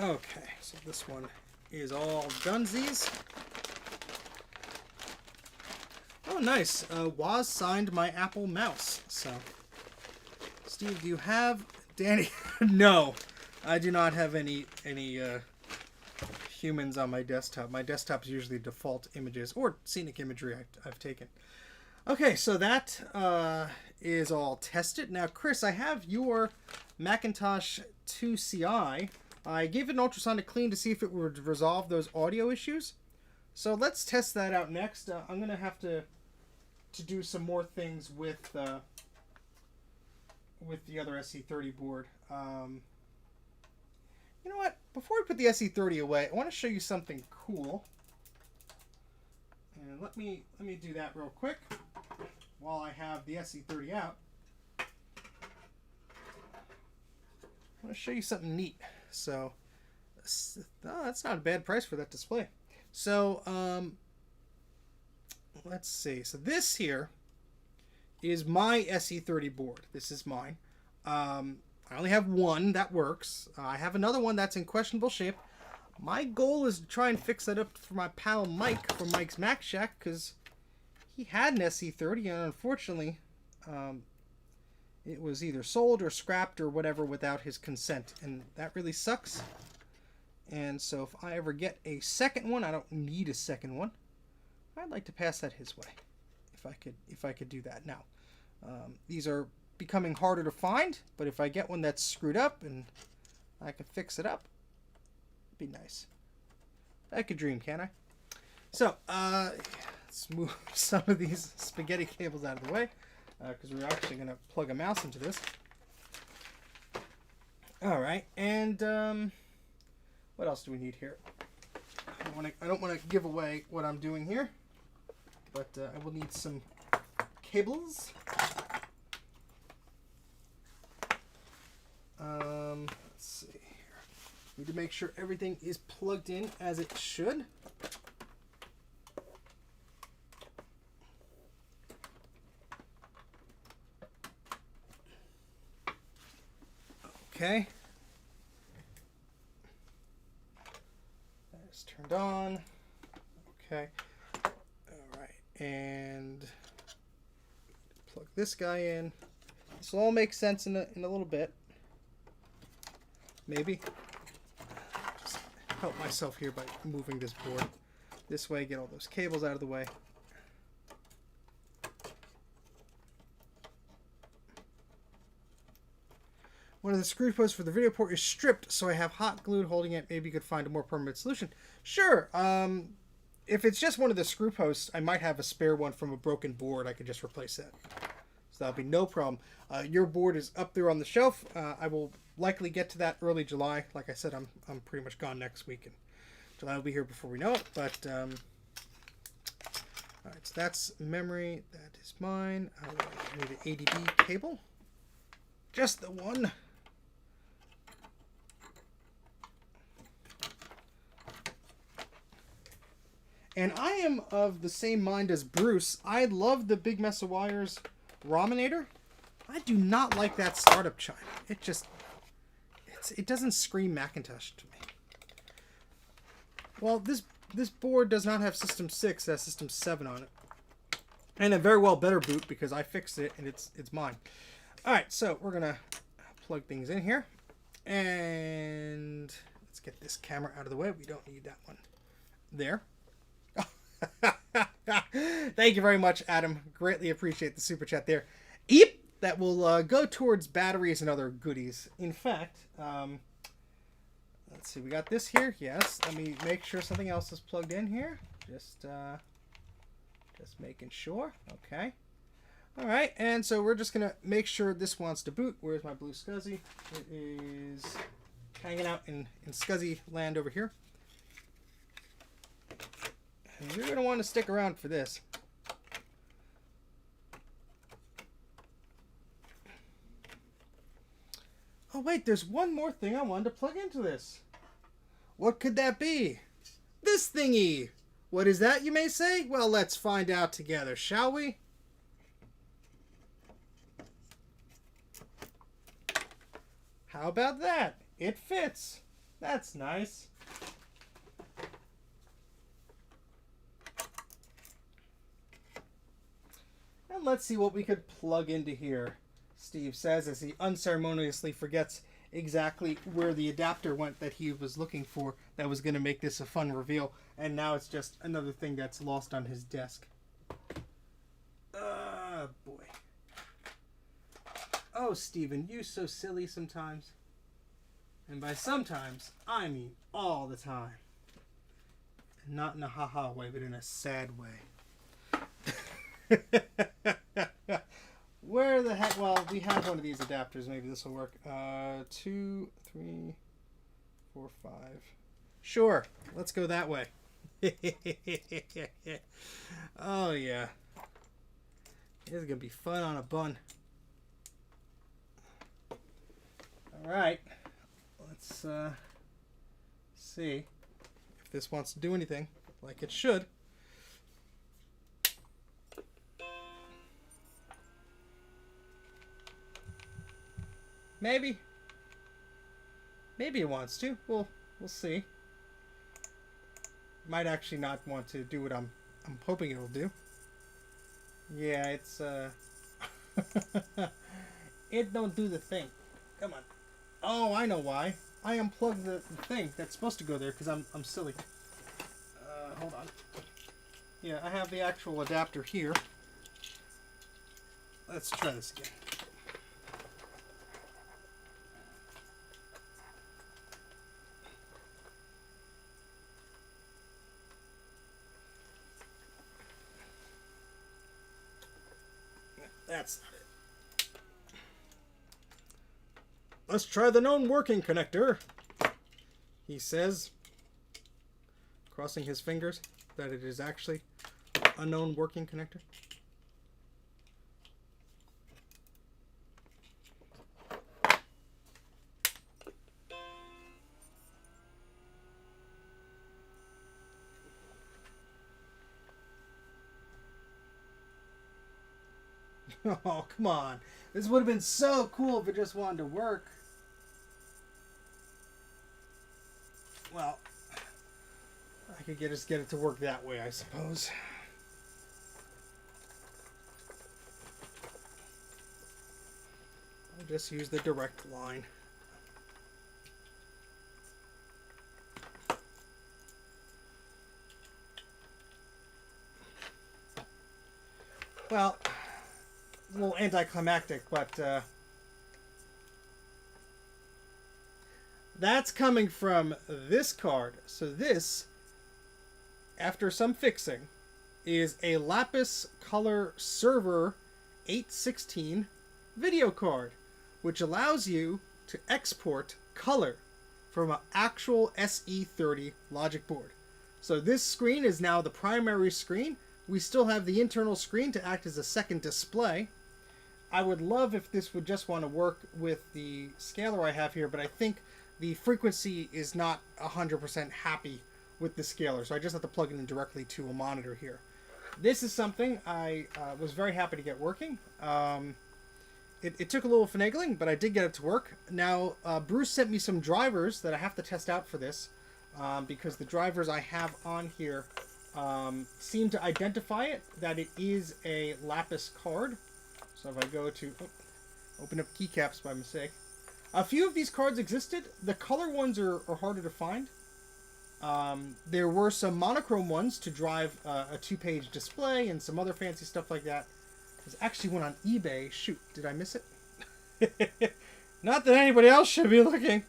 Okay, so this one is all dunsies. Oh, nice. Woz signed my Apple mouse. So, Steve, do you have Danny? No, I do not have any humans on my desktop. My desktop is usually default images or scenic imagery I've taken. Okay, so that is all tested. Now, Chris, I have your Macintosh 2 CI. I gave it an ultrasonic clean to see if it would resolve those audio issues. So let's test that out next. I'm going to have to do some more things with the other SE30 board. You know what? Before we put the SE30 away, I want to show you something cool. And let me do that real quick while I have the SE30 out. I want to show you something neat. So, that's not a bad price for that display. So, let's see. So this here is my SE30 board. This is mine. I only have one that works. I have another one that's in questionable shape. My goal is to try and fix that up for my pal Mike from Mike's Mac Shack because he had an SE30 and unfortunately, it was either sold or scrapped or whatever without his consent, and that really sucks. And so if I ever get a second one, I don't need a second one, I'd like to pass that his way. if I could do that now. These are becoming harder to find, but if I get one that's screwed up and I can fix it up, it'd be nice. I could dream, can't I? So, let's move some of these spaghetti cables out of the way, because we're actually going to plug a mouse into this. All right, and what else do we need here? I don't want to give away what I'm doing here, but I will need some cables. Let's see here. Need to make sure everything is plugged in as it should. Okay. That is turned on. Okay. All right. And plug this guy in. This will all make sense in a little bit. Maybe. Just help myself here by moving this board this way, get all those cables out of the way. One of the screw posts for the video port is stripped, so I have hot glue holding it. Maybe you could find a more permanent solution. Sure. If it's just one of the screw posts, I might have a spare one from a broken board. I could just replace that. So that'll be no problem. Your board is up there on the shelf. I will likely get to that early July. Like I said, I'm pretty much gone next week, and July will be here before we know it. But all right, so that's memory. That is mine. I need an ADB cable. Just the one. And I am of the same mind as Bruce. I love the Big Mess of Wires Raminator. I do not like that startup chime. It doesn't scream Macintosh to me. Well, this board does not have System 6. It has System 7 on it. And a very well better boot because I fixed it and it's mine. All right, so we're going to plug things in here. And let's get this camera out of the way. We don't need that one there. Thank you very much, Adam. Greatly appreciate the super chat there. Yep, that will go towards batteries and other goodies. In fact, let's see. We got this here. Yes. Let me make sure something else is plugged in here. Just making sure. Okay. All right. And so we're just gonna make sure this wants to boot. Where's my blue SCSI? It is hanging out in SCSI land over here. And you're going to want to stick around for this. Oh, wait, there's one more thing I wanted to plug into this. What could that be? This thingy. What is that, you may say? Well, let's find out together, shall we? How about that? It fits. That's nice. And let's see what we could plug into here, Steve says, as he unceremoniously forgets exactly where the adapter went that he was looking for that was going to make this a fun reveal. And now it's just another thing that's lost on his desk. Boy. Oh, Steven, you so silly sometimes. And by sometimes, I mean all the time. And not in a haha way, but in a sad way. Where the heck? Well, we have one of these adapters. Maybe this will work. 2, 3, 4, 5. Sure. Let's go that way. Oh, yeah. This is going to be fun on a bun. All right. Let's see if this wants to do anything like it should. Maybe it wants to. We'll see. Might actually not want to do what I'm hoping it'll do. Yeah, it's it don't do the thing. Come on. Oh, I know why. I unplugged the thing that's supposed to go there because I'm silly. Hold on. Yeah, I have the actual adapter here. let's try this again. That's not it. Let's try the known working connector, he says, crossing his fingers that it is actually a known working connector. Oh, come on. This would have been so cool if it just wanted to work. Well, I could just get it to work that way, I suppose. I'll just use the direct line. Well, a little anticlimactic, but that's coming from this card. So this, after some fixing, is a Lapis Color Server 816 video card, which allows you to export color from an actual SE30 logic board. So this screen is now the primary screen. We still have the internal screen to act as a second display. I would love if this would just want to work with the scaler I have here, but I think the frequency is not 100% happy with the scaler, so I just have to plug it in directly to a monitor here. This is something I was very happy to get working. It took a little finagling, but I did get it to work. Now, Bruce sent me some drivers that I have to test out for this, because the drivers I have on here seem to identify it, that it is a Lapis card. So if I go to open up keycaps by mistake, a few of these cards existed. The color ones are harder to find. There were some monochrome ones to drive a 2-page display and some other fancy stuff like that. There's actually one on eBay. Shoot, did I miss it? Not that anybody else should be looking.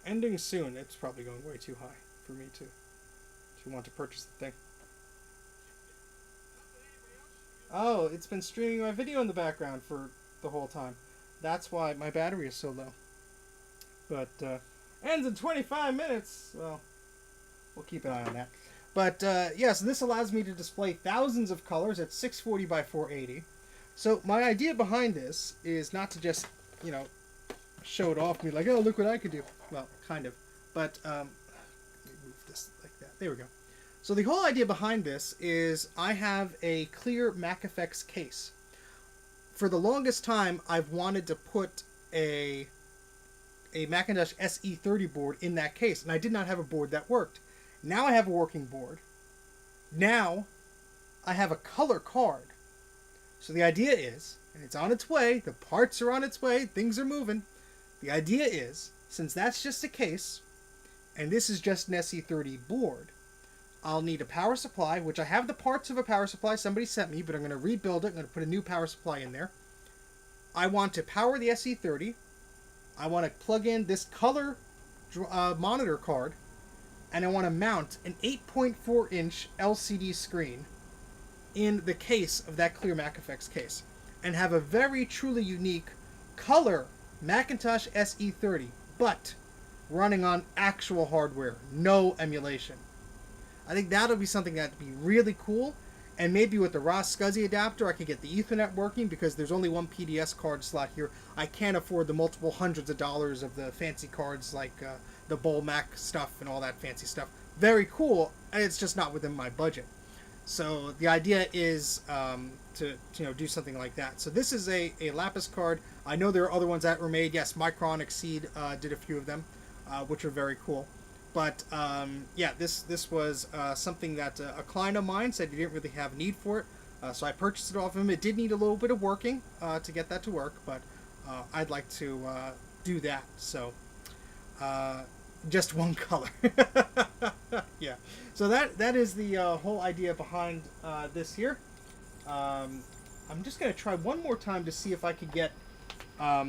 Ending soon. It's probably going way too high for me to want to purchase the thing. Oh, it's been streaming my video in the background for the whole time. That's why my battery is so low. But, ends in 25 minutes. Well, we'll keep an eye on that. But, yeah, so this allows me to display thousands of colors at 640 by 480. So my idea behind this is not to just, show it off and be like, oh, look what I could do. Well, kind of. But, let me move this like that. There we go. So the whole idea behind this is I have a clear Mac84 case. For the longest time, I've wanted to put a Macintosh SE30 board in that case, and I did not have a board that worked. Now I have a working board. Now I have a color card. So the idea is, and it's on its way, the parts are on its way, things are moving. The idea is, since that's just a case, and this is just an SE30 board, I'll need a power supply, which I have the parts of a power supply somebody sent me, but I'm going to rebuild it. I'm going to put a new power supply in there. I want to power the SE30. I want to plug in this color monitor card, and I want to mount an 8.4-inch LCD screen in the case of that clear Mac84 case, and have a very truly unique color Macintosh SE30, but running on actual hardware, no emulation. I think that'll be something that'd be really cool, and maybe with the Ross SCSI adapter I could get the Ethernet working, because there's only one PDS card slot here. I can't afford the multiple hundreds of dollars of the fancy cards like the Bowl Mac stuff and all that fancy stuff. Very cool, and it's just not within my budget. So the idea is to do something like that. So this is a Lapis card. I know there are other ones that were made. Yes, Micron Exceed did a few of them, which are very cool. But yeah, this was something that a client of mine said he didn't really have need for it, so I purchased it off him. It did need a little bit of working to get that to work, but I'd like to do that. So just one color. Yeah. So that is the whole idea behind this here. I'm just going to try one more time to see if I could get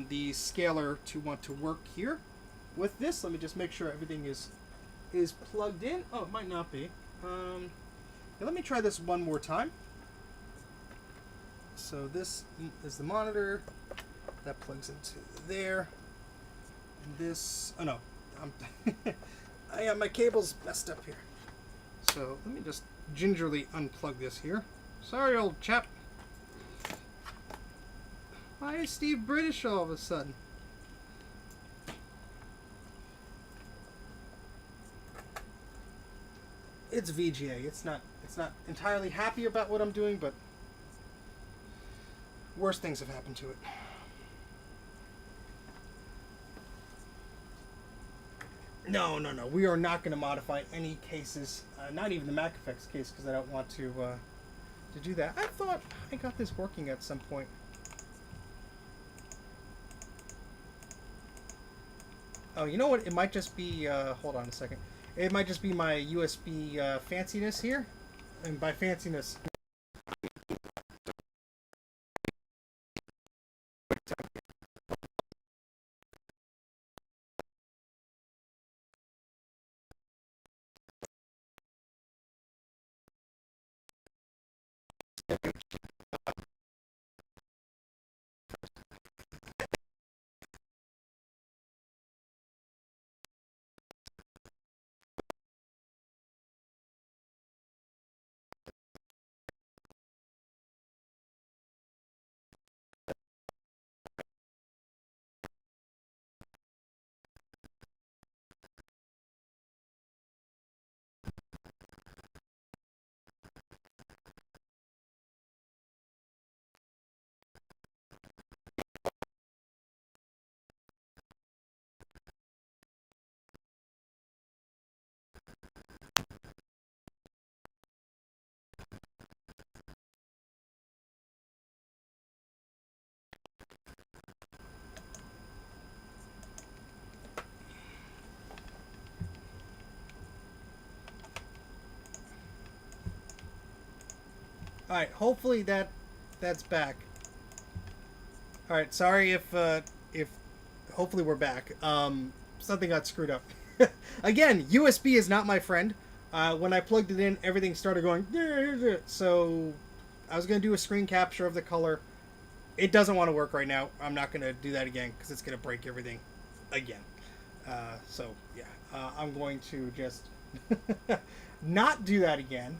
the scaler to want to work here with this. Let me just make sure everything is plugged in. Oh, it might not be. Now let me try this one more time. So this is the monitor. That plugs into there. And this... Oh, no. I got my cables messed up here. So let me just gingerly unplug this here. Sorry, old chap. Why is Steve British all of a sudden? It's VGA. It's not entirely happy about what I'm doing, but worse things have happened to it. No. We are not going to modify any cases. Not even the Mac84 case, because I don't want to do that. I thought I got this working at some point. Oh, you know what? It might just be... hold on a second. It might just be my USB fanciness here. And by fanciness... Alright, hopefully that's back. Alright, sorry if hopefully we're back. Something got screwed up. Again, USB is not my friend. When I plugged it in, everything started going. So I was going to do a screen capture of the color. It doesn't want to work right now. I'm not going to do that again because it's going to break everything again. So yeah, I'm going to just not do that again.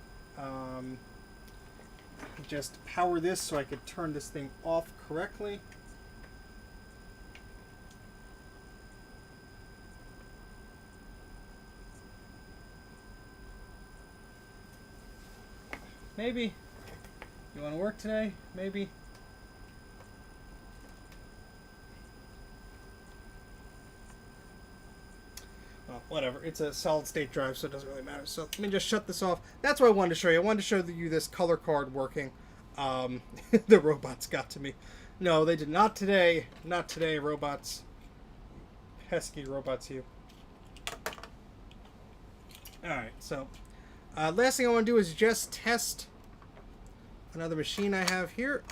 Just power this so I could turn this thing off correctly. Maybe. You want to work today? Maybe. Well, whatever. It's a solid state drive, so it doesn't really matter. So let me just shut this off. That's what I wanted to show you. I wanted to show you this color card working. The robots got to me. No, they did not today. Not today, robots. Pesky robots, you. Alright, so last thing I want to do is just test another machine I have here.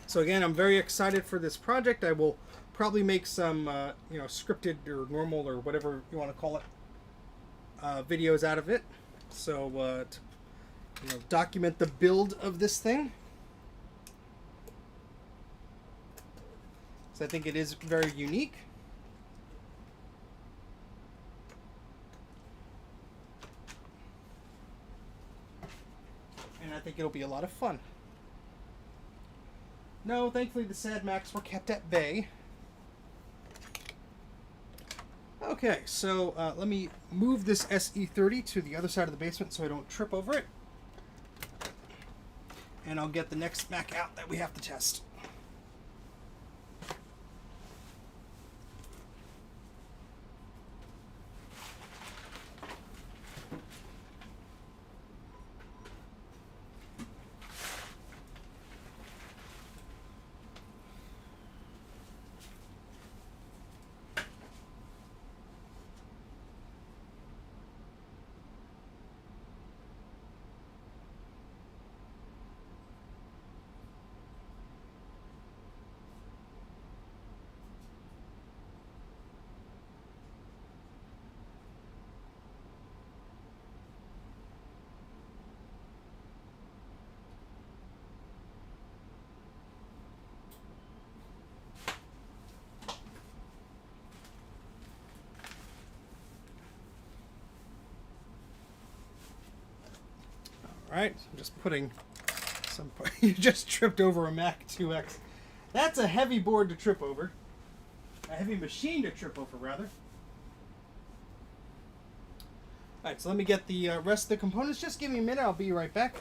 So again, I'm very excited for this project. I will probably make some, scripted or normal or whatever you want to call it, videos out of it. So, to, document the build of this thing. So I think it is very unique. And I think it'll be a lot of fun. No, thankfully the Sad Macs were kept at bay. Okay, so let me move this SE30 to the other side of the basement so I don't trip over it. And I'll get the next Mac out that we have to test. right, so I'm just putting some. You just tripped over a Mac2X. That's a heavy board to trip over. A heavy machine to trip over, rather. All right, so let me get the rest of the components. Just give me a minute. I'll be right back.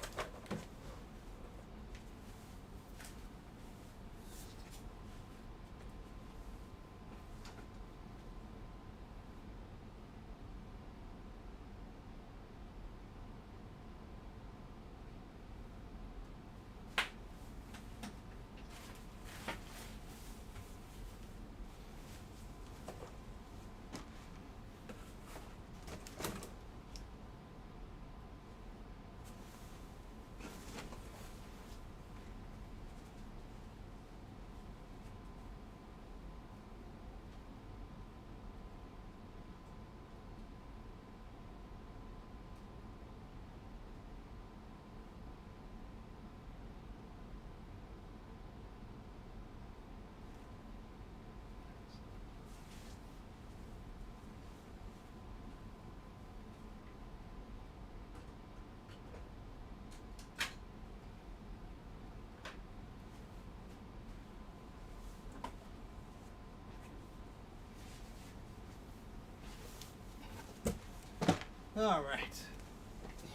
All right,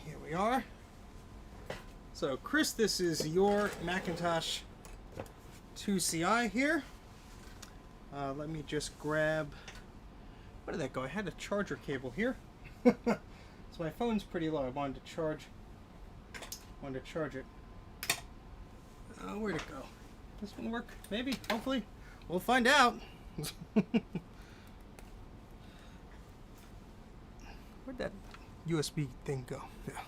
here we are. So, Chris, this is your Macintosh 2CI here. Let me just grab. Where did that go? I had a charger cable here. So my phone's pretty low. I wanted to charge. It. Where'd it go? This one work? Maybe. Hopefully. We'll find out. Where'd that USB thing go? Yeah.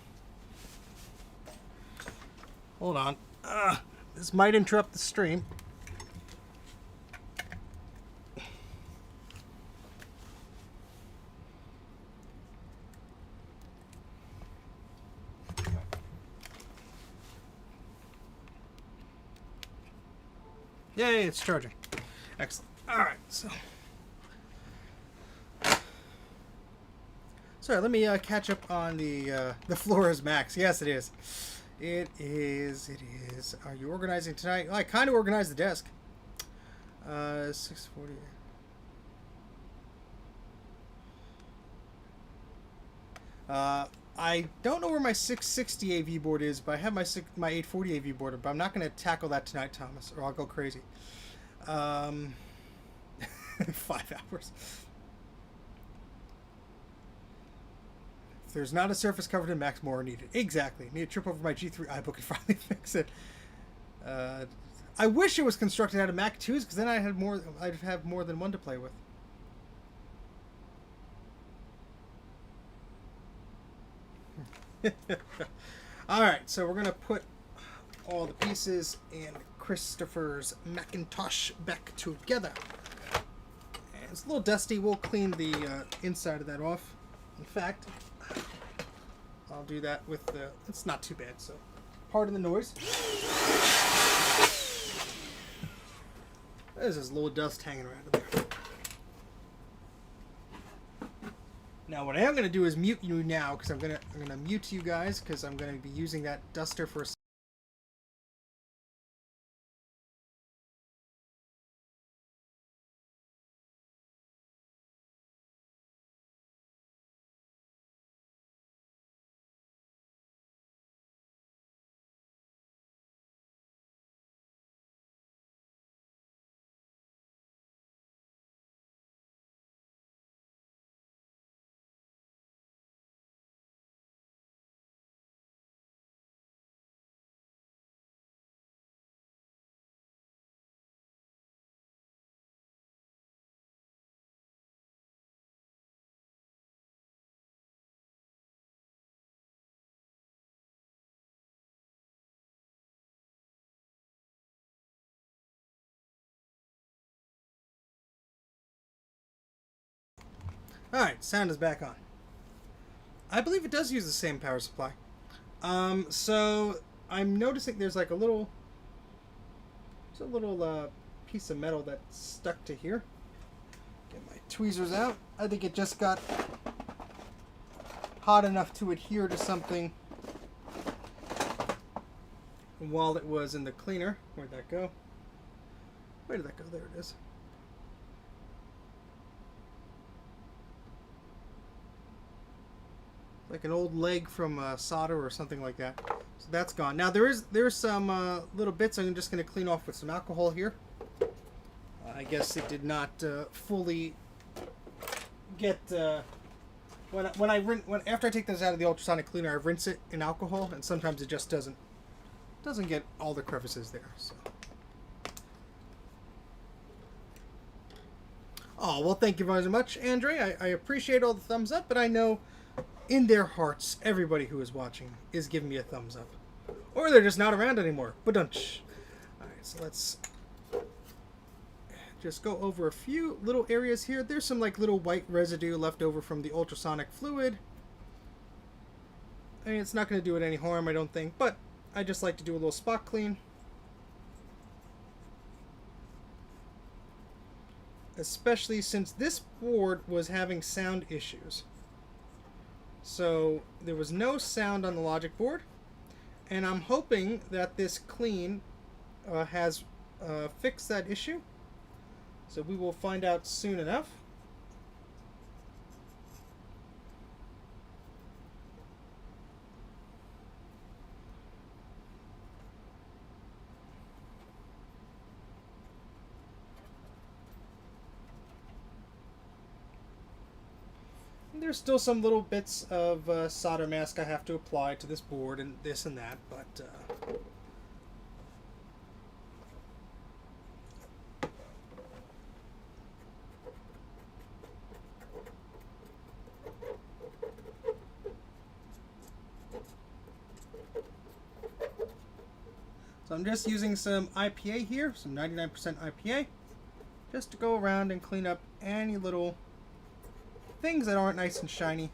Hold on. This might interrupt the stream. Yay, it's charging. Excellent. All right, so. Sorry, let me catch up on the Flores Max. Yes, it is. It is. Are you organizing tonight? Well, I kind of organized the desk. 640. I don't know where my 660 AV board is, but I have my 840 AV board, but I'm not going to tackle that tonight, Thomas, or I'll go crazy. 5 hours. If there's not a surface covered in Max, more are needed. Exactly. Need a trip over my G3 iBook and finally fix it. I wish it was constructed out of Mac 2s, because then I'd have more than one to play with. Alright, so we're going to put all the pieces in Christopher's Macintosh back together. And it's a little dusty. We'll clean the inside of that off. In fact, I'll do that with the... It's not too bad, so pardon the noise. There's this little dust hanging around in there. Now, what I am going to do is mute you now, because I'm going to mute you guys, because I'm going to be using that duster for a second. Alright, sound is back on. I believe it does use the same power supply. So I'm noticing there's like a little piece of metal that's stuck to here. Get my tweezers out. I think it just got hot enough to adhere to something while it was in the cleaner. Where'd that go? Where did that go? There it is. Like an old leg from solder or something like that. So that's gone. Now there's some little bits I'm just going to clean off with some alcohol here. I guess it did not fully get after I take this out of the ultrasonic cleaner, I rinse it in alcohol, and sometimes it just doesn't get all the crevices there. So. Oh, well, thank you very much, Andre. I appreciate all the thumbs up, but I know in their hearts, everybody who is watching is giving me a thumbs up. Or they're just not around anymore. Ba-dunch. Alright, so let's just go over a few little areas here. There's some like little white residue left over from the ultrasonic fluid. I mean, it's not going to do it any harm, I don't think, but I just like to do a little spot clean. Especially since this board was having sound issues. So there was no sound on the logic board, and I'm hoping that this clean has fixed that issue. So we will find out soon enough. There's still some little bits of solder mask I have to apply to this board and this and that, but so I'm just using some IPA here, some 99% IPA, just to go around and clean up any little things that aren't nice and shiny.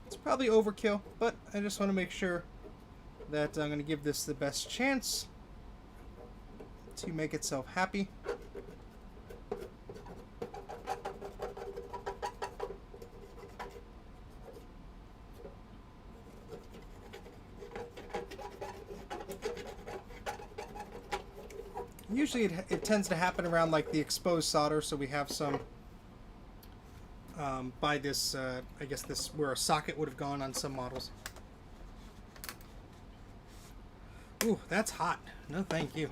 It's probably overkill, but I just want to make sure that I'm going to give this the best chance to make itself happy. Usually it tends to happen around like the exposed solder, so we have some by this, I guess this where a socket would have gone on some models. Ooh, that's hot. No thank you.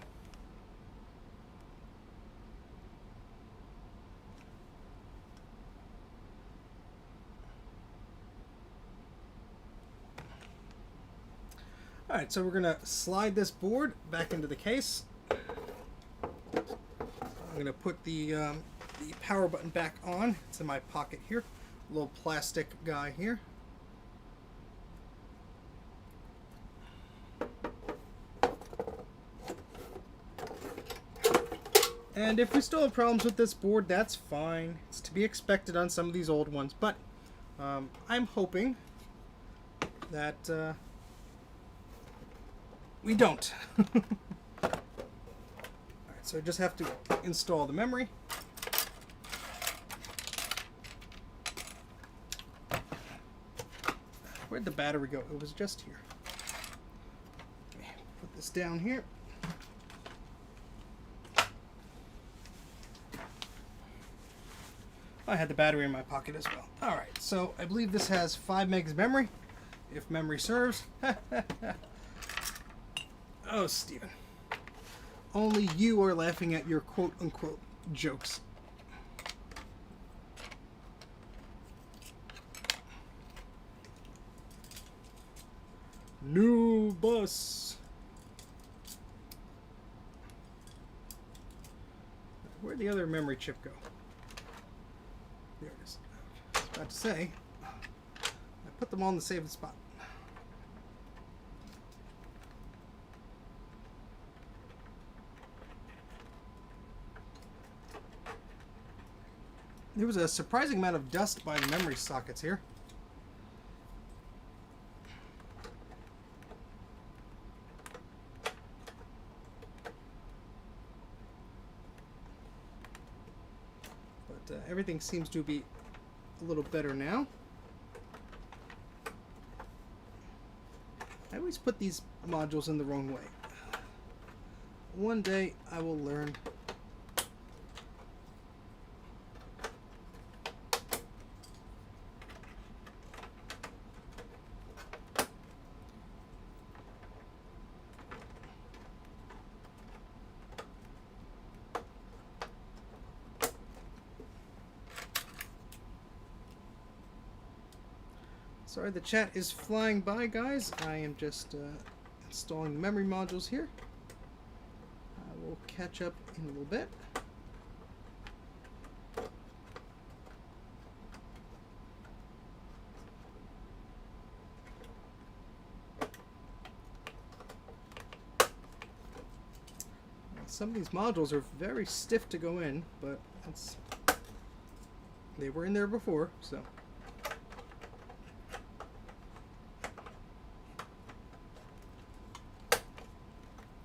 Alright, so we're going to slide this board back into the case. I'm going to put the power button back on. It's in my pocket here. A little plastic guy here. And if we still have problems with this board, that's fine. It's to be expected on some of these old ones. But I'm hoping that we don't. So I just have to install the memory. Where'd the battery go? It was just here. Okay, put this down here. I had the battery in my pocket as well. Alright, so I believe this has 5 megs memory, if memory serves. Oh, Steven. Only you are laughing at your quote-unquote jokes. New bus. Where'd the other memory chip go? There it is. I was about to say, I put them all in the same spot. There was a surprising amount of dust by the memory sockets here. But everything seems to be a little better now. always put these modules in the wrong way. One day I will learn. Sorry, the chat is flying by, guys. I am just installing the memory modules here. I will catch up in a little bit. Some of these modules are very stiff to go in, but they were in there before, so.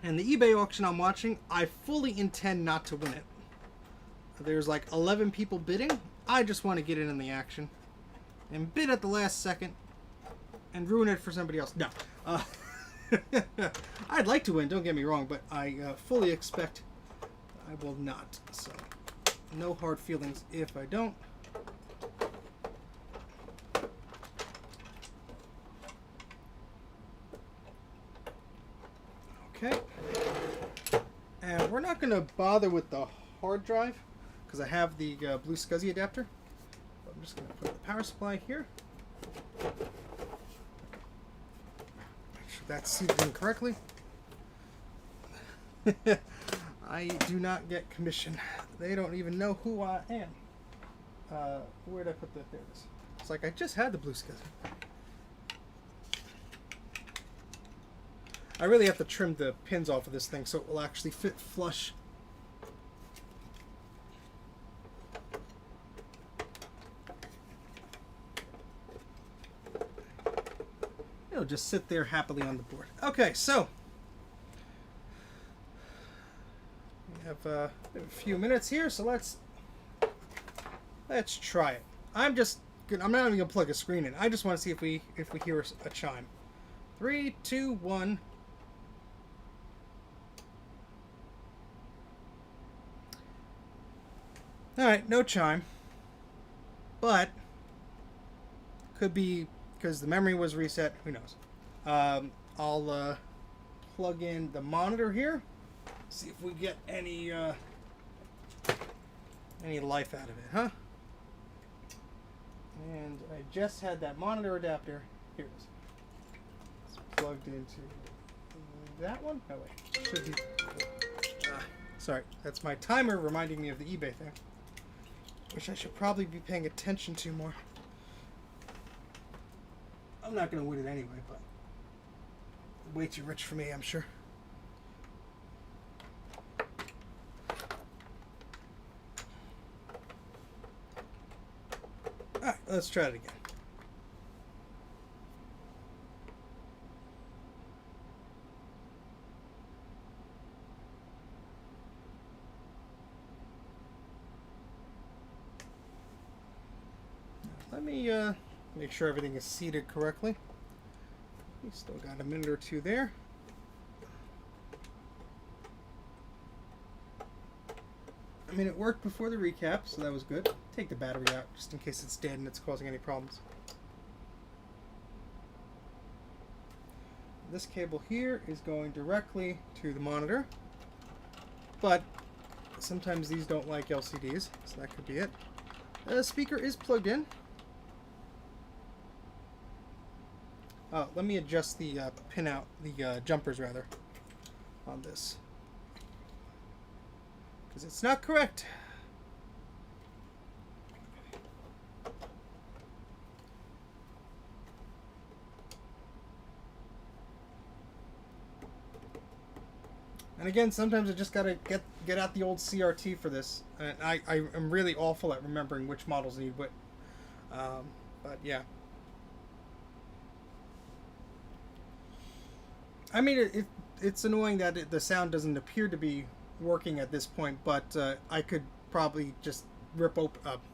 And the eBay auction I'm watching, I fully intend not to win it. There's like 11 people bidding. I just want to get in the action and bid at the last second and ruin it for somebody else. No. I'd like to win, don't get me wrong, but I fully expect I will not. So, no hard feelings if I don't. Okay. And we're not going to bother with the hard drive because I have the blue SCSI adapter. I'm just going to put the power supply here. Make sure that's seated in correctly. I do not get commission. They don't even know who I am. Where'd I put that? There it is. It's like I just had the blue SCSI. I really have to trim the pins off of this thing so it will actually fit flush. It'll just sit there happily on the board. Okay, so we have a few minutes here, so let's try it. I'm not even gonna plug a screen in. I just want to see if we hear a chime. 3, 2, 1. Alright, no chime. But could be because the memory was reset. Who knows? I'll plug in the monitor here. See if we get any life out of it, huh? And I just had that monitor adapter. Here it is. It's plugged into that one. Oh wait, should be. Sorry, that's my timer reminding me of the eBay thing, which I should probably be paying attention to more. I'm not going to win it anyway, but way too rich for me, I'm sure. Alright, let's try it again. Let me make sure everything is seated correctly. We still got a minute or two there. I mean, it worked before the recap, so that was good. Take the battery out just in case it's dead and it's causing any problems. This cable here is going directly to the monitor, but sometimes these don't like LCDs, so that could be it. The speaker is plugged in. Let me adjust the pin out, the jumpers rather, on this, because it's not correct. And again, sometimes I just gotta get out the old CRT for this. And I am really awful at remembering which models need what. But yeah. I mean, it's annoying that the sound doesn't appear to be working at this point, but I could probably just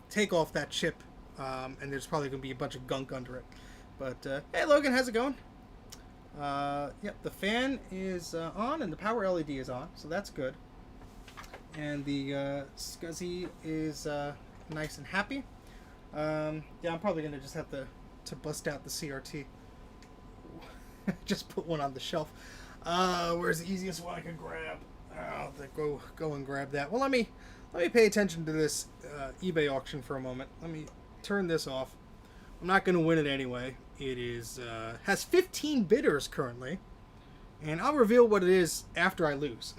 take off that chip, and there's probably going to be a bunch of gunk under it. But, hey Logan, how's it going? Yep, the fan is on and the power LED is on, so that's good. And the SCSI is nice and happy. Yeah, I'm probably gonna just have to bust out the CRT. Just put one on the shelf. Where's the easiest one I can grab? Oh, go and grab that. Well, let me pay attention to this eBay auction for a moment. Let me turn this off. I'm not gonna win it anyway. It is has 15 bidders currently, and I'll reveal what it is after I lose.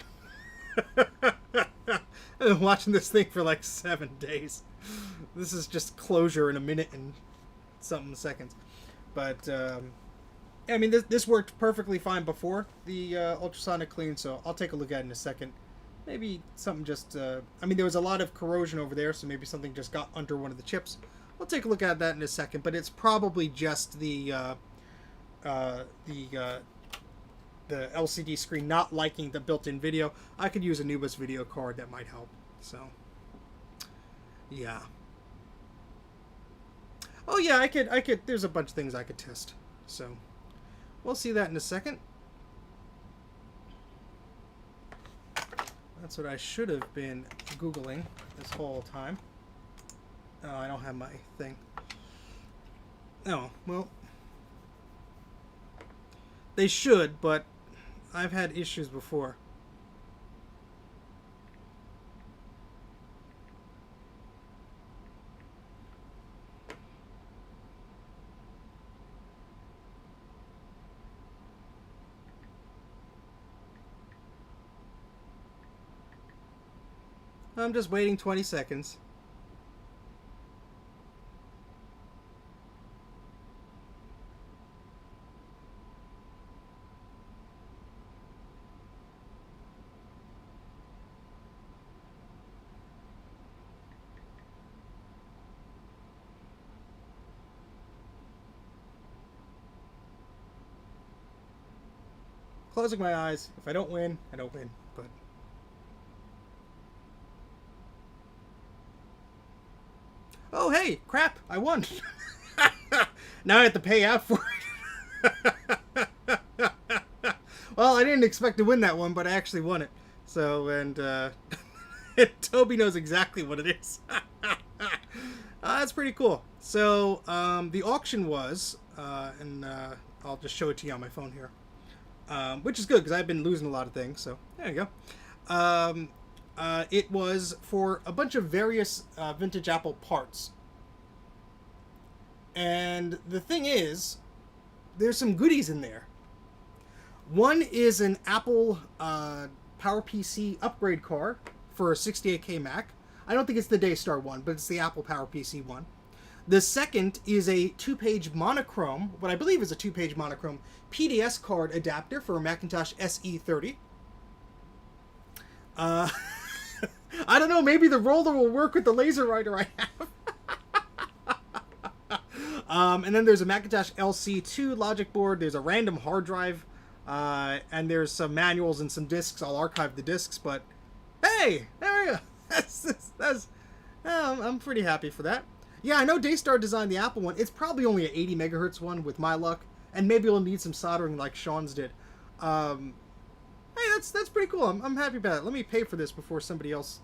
I've been watching this thing for like 7 days. This is just closure in a minute and something seconds. But I mean, this worked perfectly fine before the ultrasonic clean, so I'll take a look at it in a second. Maybe something just I mean, there was a lot of corrosion over there, so maybe something just got under one of the chips. We'll take a look at that in a second, but it's probably just the LCD screen not liking the built-in video. I could use a Nubus video card that might help. So, yeah. Oh yeah, I could. There's a bunch of things I could test. So, we'll see that in a second. That's what I should have been Googling this whole time. Oh, I don't have my thing. Oh, well. They should, but I've had issues before. I'm just waiting 20 seconds. Closing my eyes. If I don't win, I don't win. But oh, hey, crap! I won. Now I have to pay out for it. Well, I didn't expect to win that one, but I actually won it. So, and Toby knows exactly what it is. That's pretty cool. So, the auction was, and I'll just show it to you on my phone here. Which is good because I've been losing a lot of things. So there you go. It was for a bunch of various vintage Apple parts. And the thing is, there's some goodies in there. One is an Apple PowerPC upgrade card for a 68K Mac. I don't think it's the Daystar one, but it's the Apple PowerPC one. The second is a 2-page monochrome, what I believe is a 2-page monochrome PDS card adapter for a Macintosh SE30. I don't know, maybe the roller will work with the laser writer I have. And then there's a Macintosh LC2 logic board. There's a random hard drive. And there's some manuals and some discs. I'll archive the discs, but hey, there we go. I'm pretty happy for that. Yeah, I know Daystar designed the Apple one. It's probably only an 80 megahertz one with my luck, and maybe it'll need some soldering like Sean's did. Hey, that's pretty cool. I'm happy about it. Let me pay for this before somebody else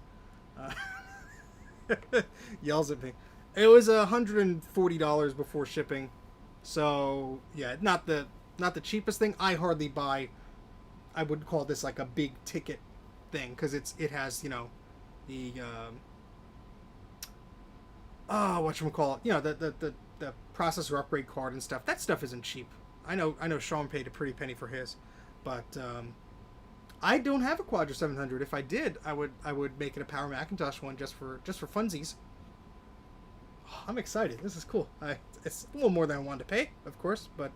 yells at me. It was $140 before shipping, so yeah, not the cheapest thing. I hardly buy. I would call this like a big ticket thing because it has, you know, the whatchamacallit, you know, the processor upgrade card and stuff. That stuff isn't cheap. I know Sean paid a pretty penny for his, but I don't have a Quadra 700. If I did, I would make it a Power Macintosh one just for funsies. Oh, I'm excited. This is cool. It's a little more than I wanted to pay, of course, but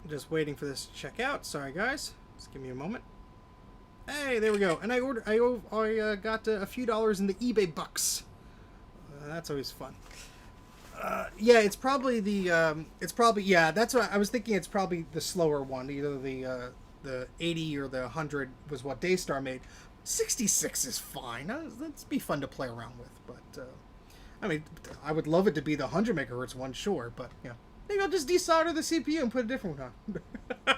just waiting for this to check out. Sorry, guys. Just give me a moment. Hey, there we go. And I got a few dollars in the eBay bucks. That's always fun. Yeah, it's probably yeah. That's what I was thinking. It's probably the slower one. Either the 80 or the 100 was what Daystar made. 66 is fine. That'd be fun to play around with. But I mean, I would love it to be the 100 megahertz one, sure, but you know, maybe I'll just desolder the CPU and put a different one on.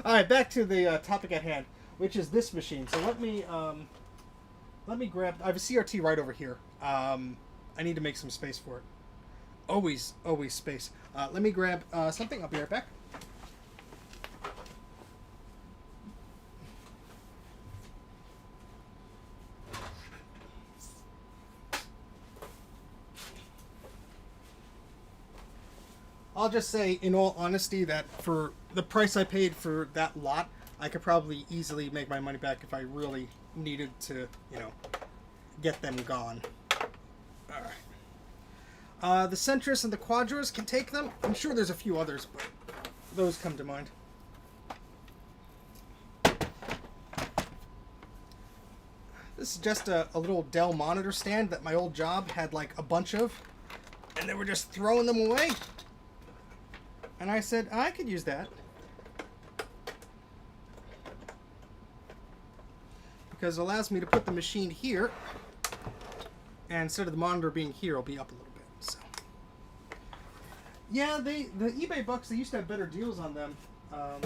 All right, back to the topic at hand, which is this machine. So let me grab. I have a CRT right over here. I need to make some space for it. Always space. Let me grab something. I'll be right back. I'll just say, in all honesty, that for the price I paid for that lot, I could probably easily make my money back if I really needed to, you know, get them gone. All right. The Centris and the Quadros can take them. I'm sure there's a few others, but those come to mind. This is just a little Dell monitor stand that my old job had like a bunch of, and they were just throwing them away. And I said, I could use that. Because it allows me to put the machine here. And instead of the monitor being here, it'll be up a little bit. So, yeah, the eBay bucks, they used to have better deals on them. I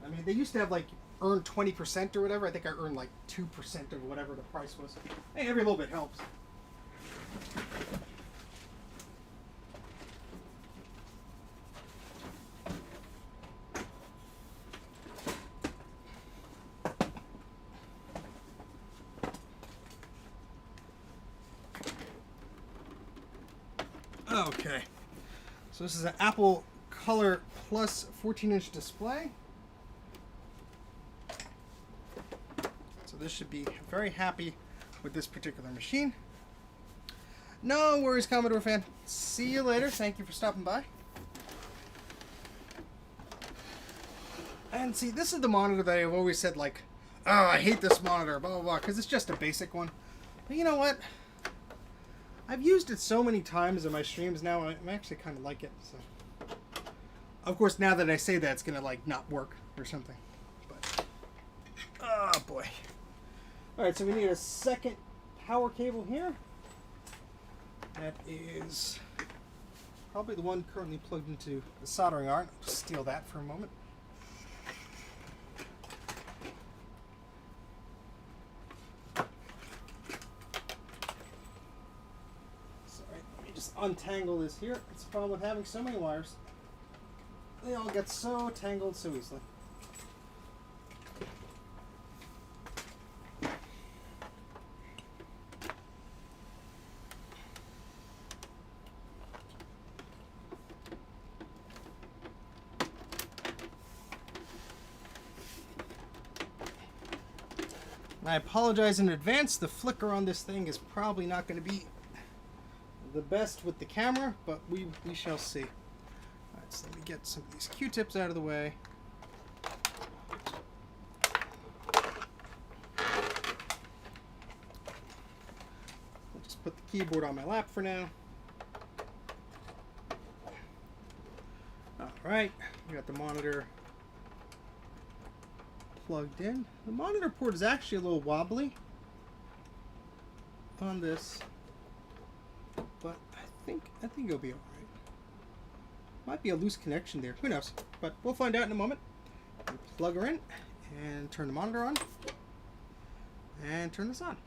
mean, they used to have like earn 20% or whatever. I think I earned like 2% of whatever the price was. Hey, every little bit helps. Okay, so this is an Apple Color Plus 14-inch display. So this should be very happy with this particular machine. No worries, Commodore fan. See you later. Thank you for stopping by. And see, this is the monitor that I've always said, like, oh, I hate this monitor, blah, blah, blah, because it's just a basic one. But you know what? I've used it so many times in my streams now, I actually kind of like it. So, of course, now that I say that, it's gonna like not work or something. But oh boy! All right, so we need a second power cable here. That is probably the one currently plugged into the soldering iron. I'll just steal that for a moment. Untangle this here. It's the problem with having so many wires. They all get so tangled so easily. I apologize in advance. The flicker on this thing is probably not going to be the best with the camera, but we shall see. Alright, so let me get some of these Q-tips out of the way. I'll just put the keyboard on my lap for now. Alright, we got the monitor plugged in. The monitor port is actually a little wobbly on this. But I think it'll be alright. Might be a loose connection there. Who knows? But we'll find out in a moment. Plug her in and turn the monitor on. And turn this on.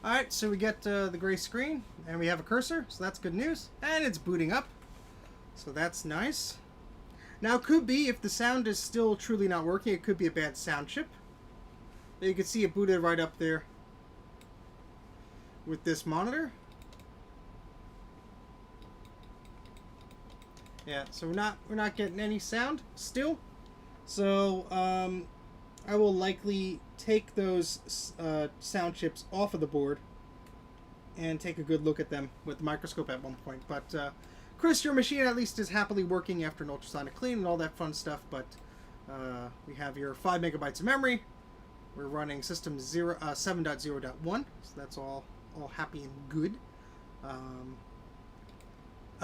Alright, so we get the gray screen and we have a cursor, so that's good news. And it's booting up. So that's nice. Now, it could be, if the sound is still truly not working, it could be a bad sound chip. You can see it booted right up there with this monitor. Yeah, so we're not getting any sound still. So I will likely take those sound chips off of the board and take a good look at them with the microscope at one point. But Chris, your machine at least is happily working after an ultrasonic clean and all that fun stuff, but we have your 5 megabytes of memory. We're running system 7.0.1, so that's all happy and good.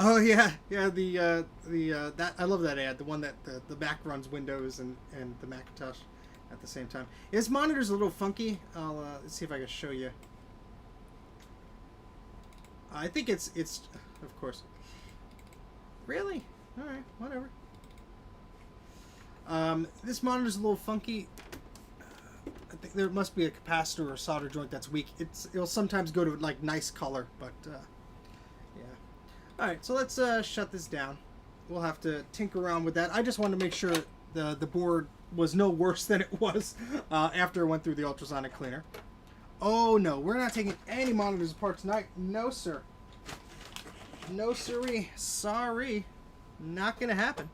Oh yeah, yeah. That I love that ad. The one that the Mac runs Windows and the Macintosh at the same time. His monitor's a little funky. I'll let's see if I can show you. I think it's of course. Really? All right, whatever. This monitor's a little funky. I think there must be a capacitor or solder joint that's weak. It'll sometimes go to like nice color, but yeah. All right, so let's shut this down. We'll have to tinker around with that. I just wanted to make sure the board was no worse than it was after it went through the ultrasonic cleaner. Oh no, we're not taking any monitors apart tonight. No sir. No siree. Sorry, not gonna happen.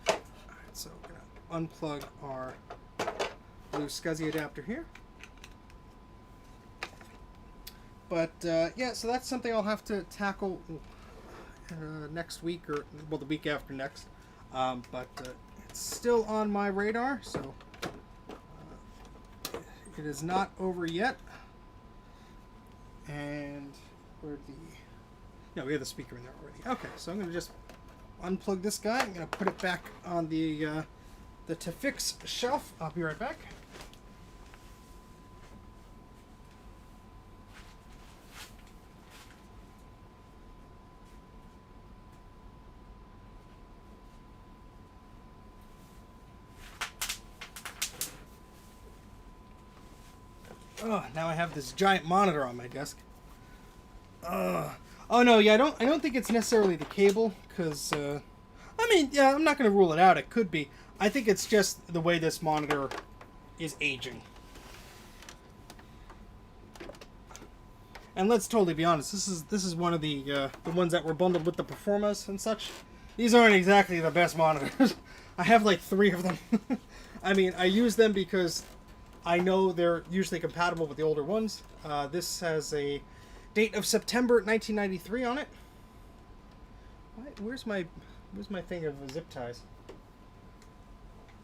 All right, so we're gonna unplug our blue SCSI adapter here. But yeah, so that's something I'll have to tackle next week, or well, the week after next. But it's still on my radar, so it is not over yet. And where'd the... No, we have the speaker in there already. Okay, so I'm going to just unplug this guy. I'm going to put it back on the to fix shelf. I'll be right back. Oh, now I have this giant monitor on my desk. Oh no, yeah, I don't think it's necessarily the cable, because I mean, yeah, I'm not going to rule it out. It could be. I think it's just the way this monitor is aging. And let's totally be honest. This is one of the ones that were bundled with the Performas and such. These aren't exactly the best monitors. I have like 3 of them. I mean, I use them because I know they're usually compatible with the older ones. This has a date of September 1993 on it. Where's my thing of zip ties?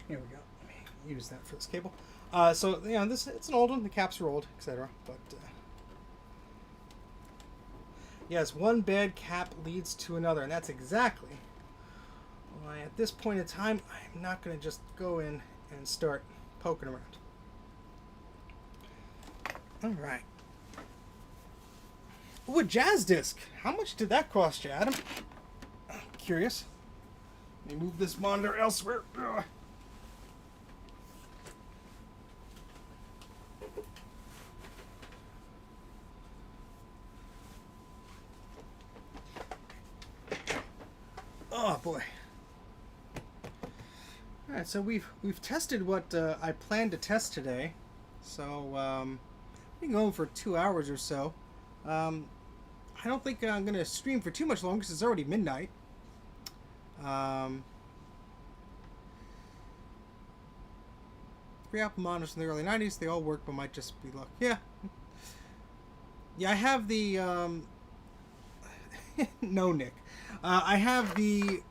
Here we go. Let me use that for this cable. So yeah, it's an old one. The caps are old, etc. But yes, one bad cap leads to another, and that's exactly why at this point in time I'm not going to just go in and start poking around. All right. Ooh, a jazz disc. How much did that cost you, Adam? I'm curious. Let me move this monitor elsewhere. Ugh. Oh boy. All right, so we've tested what I planned to test today. So we've been going for 2 hours or so. I don't think I'm going to stream for too much longer because it's already midnight. Three Apple monitors in the early 90s. They all work, but might just be luck. Yeah. Yeah, I have the... no, Nick. I have the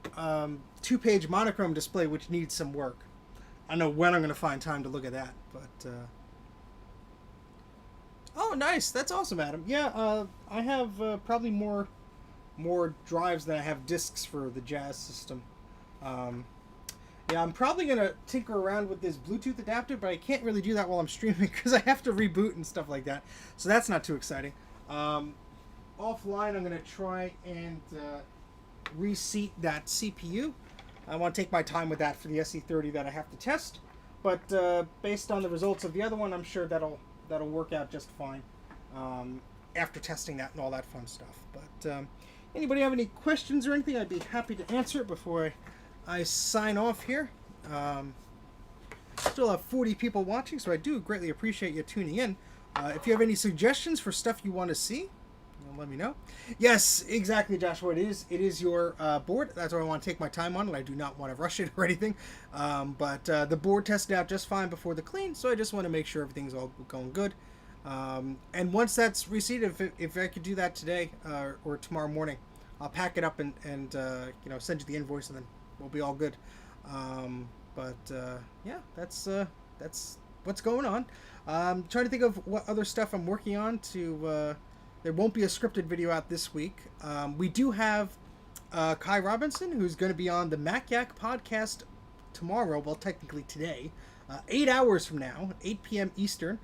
2-page monochrome display, which needs some work. I don't know when I'm going to find time to look at that, but... Oh, nice. That's awesome, Adam. Yeah, I have probably more drives than I have discs for the Jazz system. Yeah, I'm probably going to tinker around with this Bluetooth adapter, but I can't really do that while I'm streaming because I have to reboot and stuff like that. So that's not too exciting. Offline, I'm going to try and reseat that CPU. I want to take my time with that for the SE30 that I have to test. But based on the results of the other one, I'm sure that'll work out just fine after testing that and all that fun stuff. But anybody have any questions or anything, I'd be happy to answer it before I sign off here. Still have 40 people watching, so I do greatly appreciate you tuning in. If you have any suggestions for stuff you want to see, let me know. Yes, exactly, Joshua. It is your board. That's why I want to take my time on it. I do not want to rush it or anything. But the board tested out just fine before the clean, so I just want to make sure everything's all going good. And once that's reseated, if I could do that today or tomorrow morning, I'll pack it up and send you the invoice, and then we'll be all good. Yeah, that's what's going on. I'm trying to think of what other stuff I'm working on to there won't be a scripted video out this week. We do have Kai Robinson, who's going to be on the Mac84 podcast tomorrow. Well, technically today, 8 hours from now, 8 p.m. Eastern.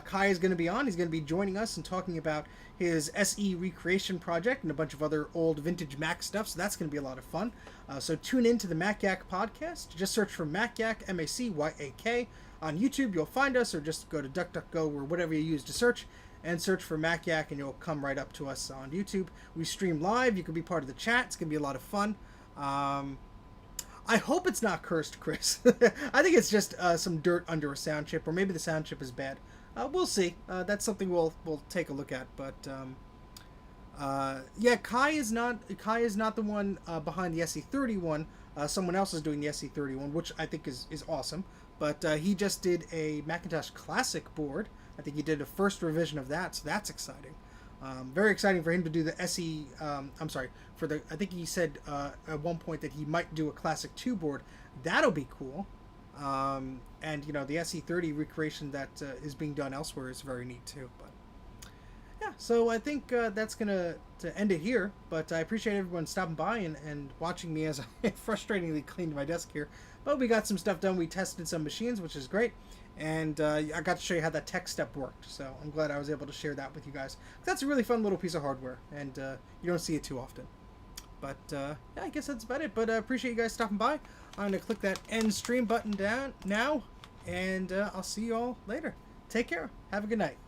Kai is going to be on. He's going to be joining us and talking about his SE recreation project and a bunch of other old vintage Mac stuff. So that's going to be a lot of fun. So tune in to the Mac84 podcast. Just search for Mac84, M-A-C-Y-A-K. On YouTube, you'll find us, or just go to DuckDuckGo or whatever you use to search, and search for Mac84, and you'll come right up to us on YouTube. We stream live. You can be part of the chat. It's going to be a lot of fun. I hope it's not cursed, Chris. I think it's just some dirt under a sound chip, or maybe the sound chip is bad. We'll see. That's something we'll take a look at. But yeah, Kai is not the one behind the SE31. Someone else is doing the SE31, which I think is awesome. But he just did a Macintosh Classic board. I think he did a first revision of that, so that's exciting. Very exciting for him to do the SE. I think he said at one point that he might do a Classic 2 board. That'll be cool. And you know, the SE30 recreation that is being done elsewhere is very neat too. But yeah, so I think that's gonna end it here. But I appreciate everyone stopping by and watching me as I frustratingly cleaned my desk here. But we got some stuff done. We tested some machines, which is great. And I got to show you how that tech step worked. So I'm glad I was able to share that with you guys. That's a really fun little piece of hardware, and you don't see it too often. But yeah, I guess that's about it. But I appreciate you guys stopping by. I'm going to click that end stream button down now, and I'll see you all later. Take care. Have a good night.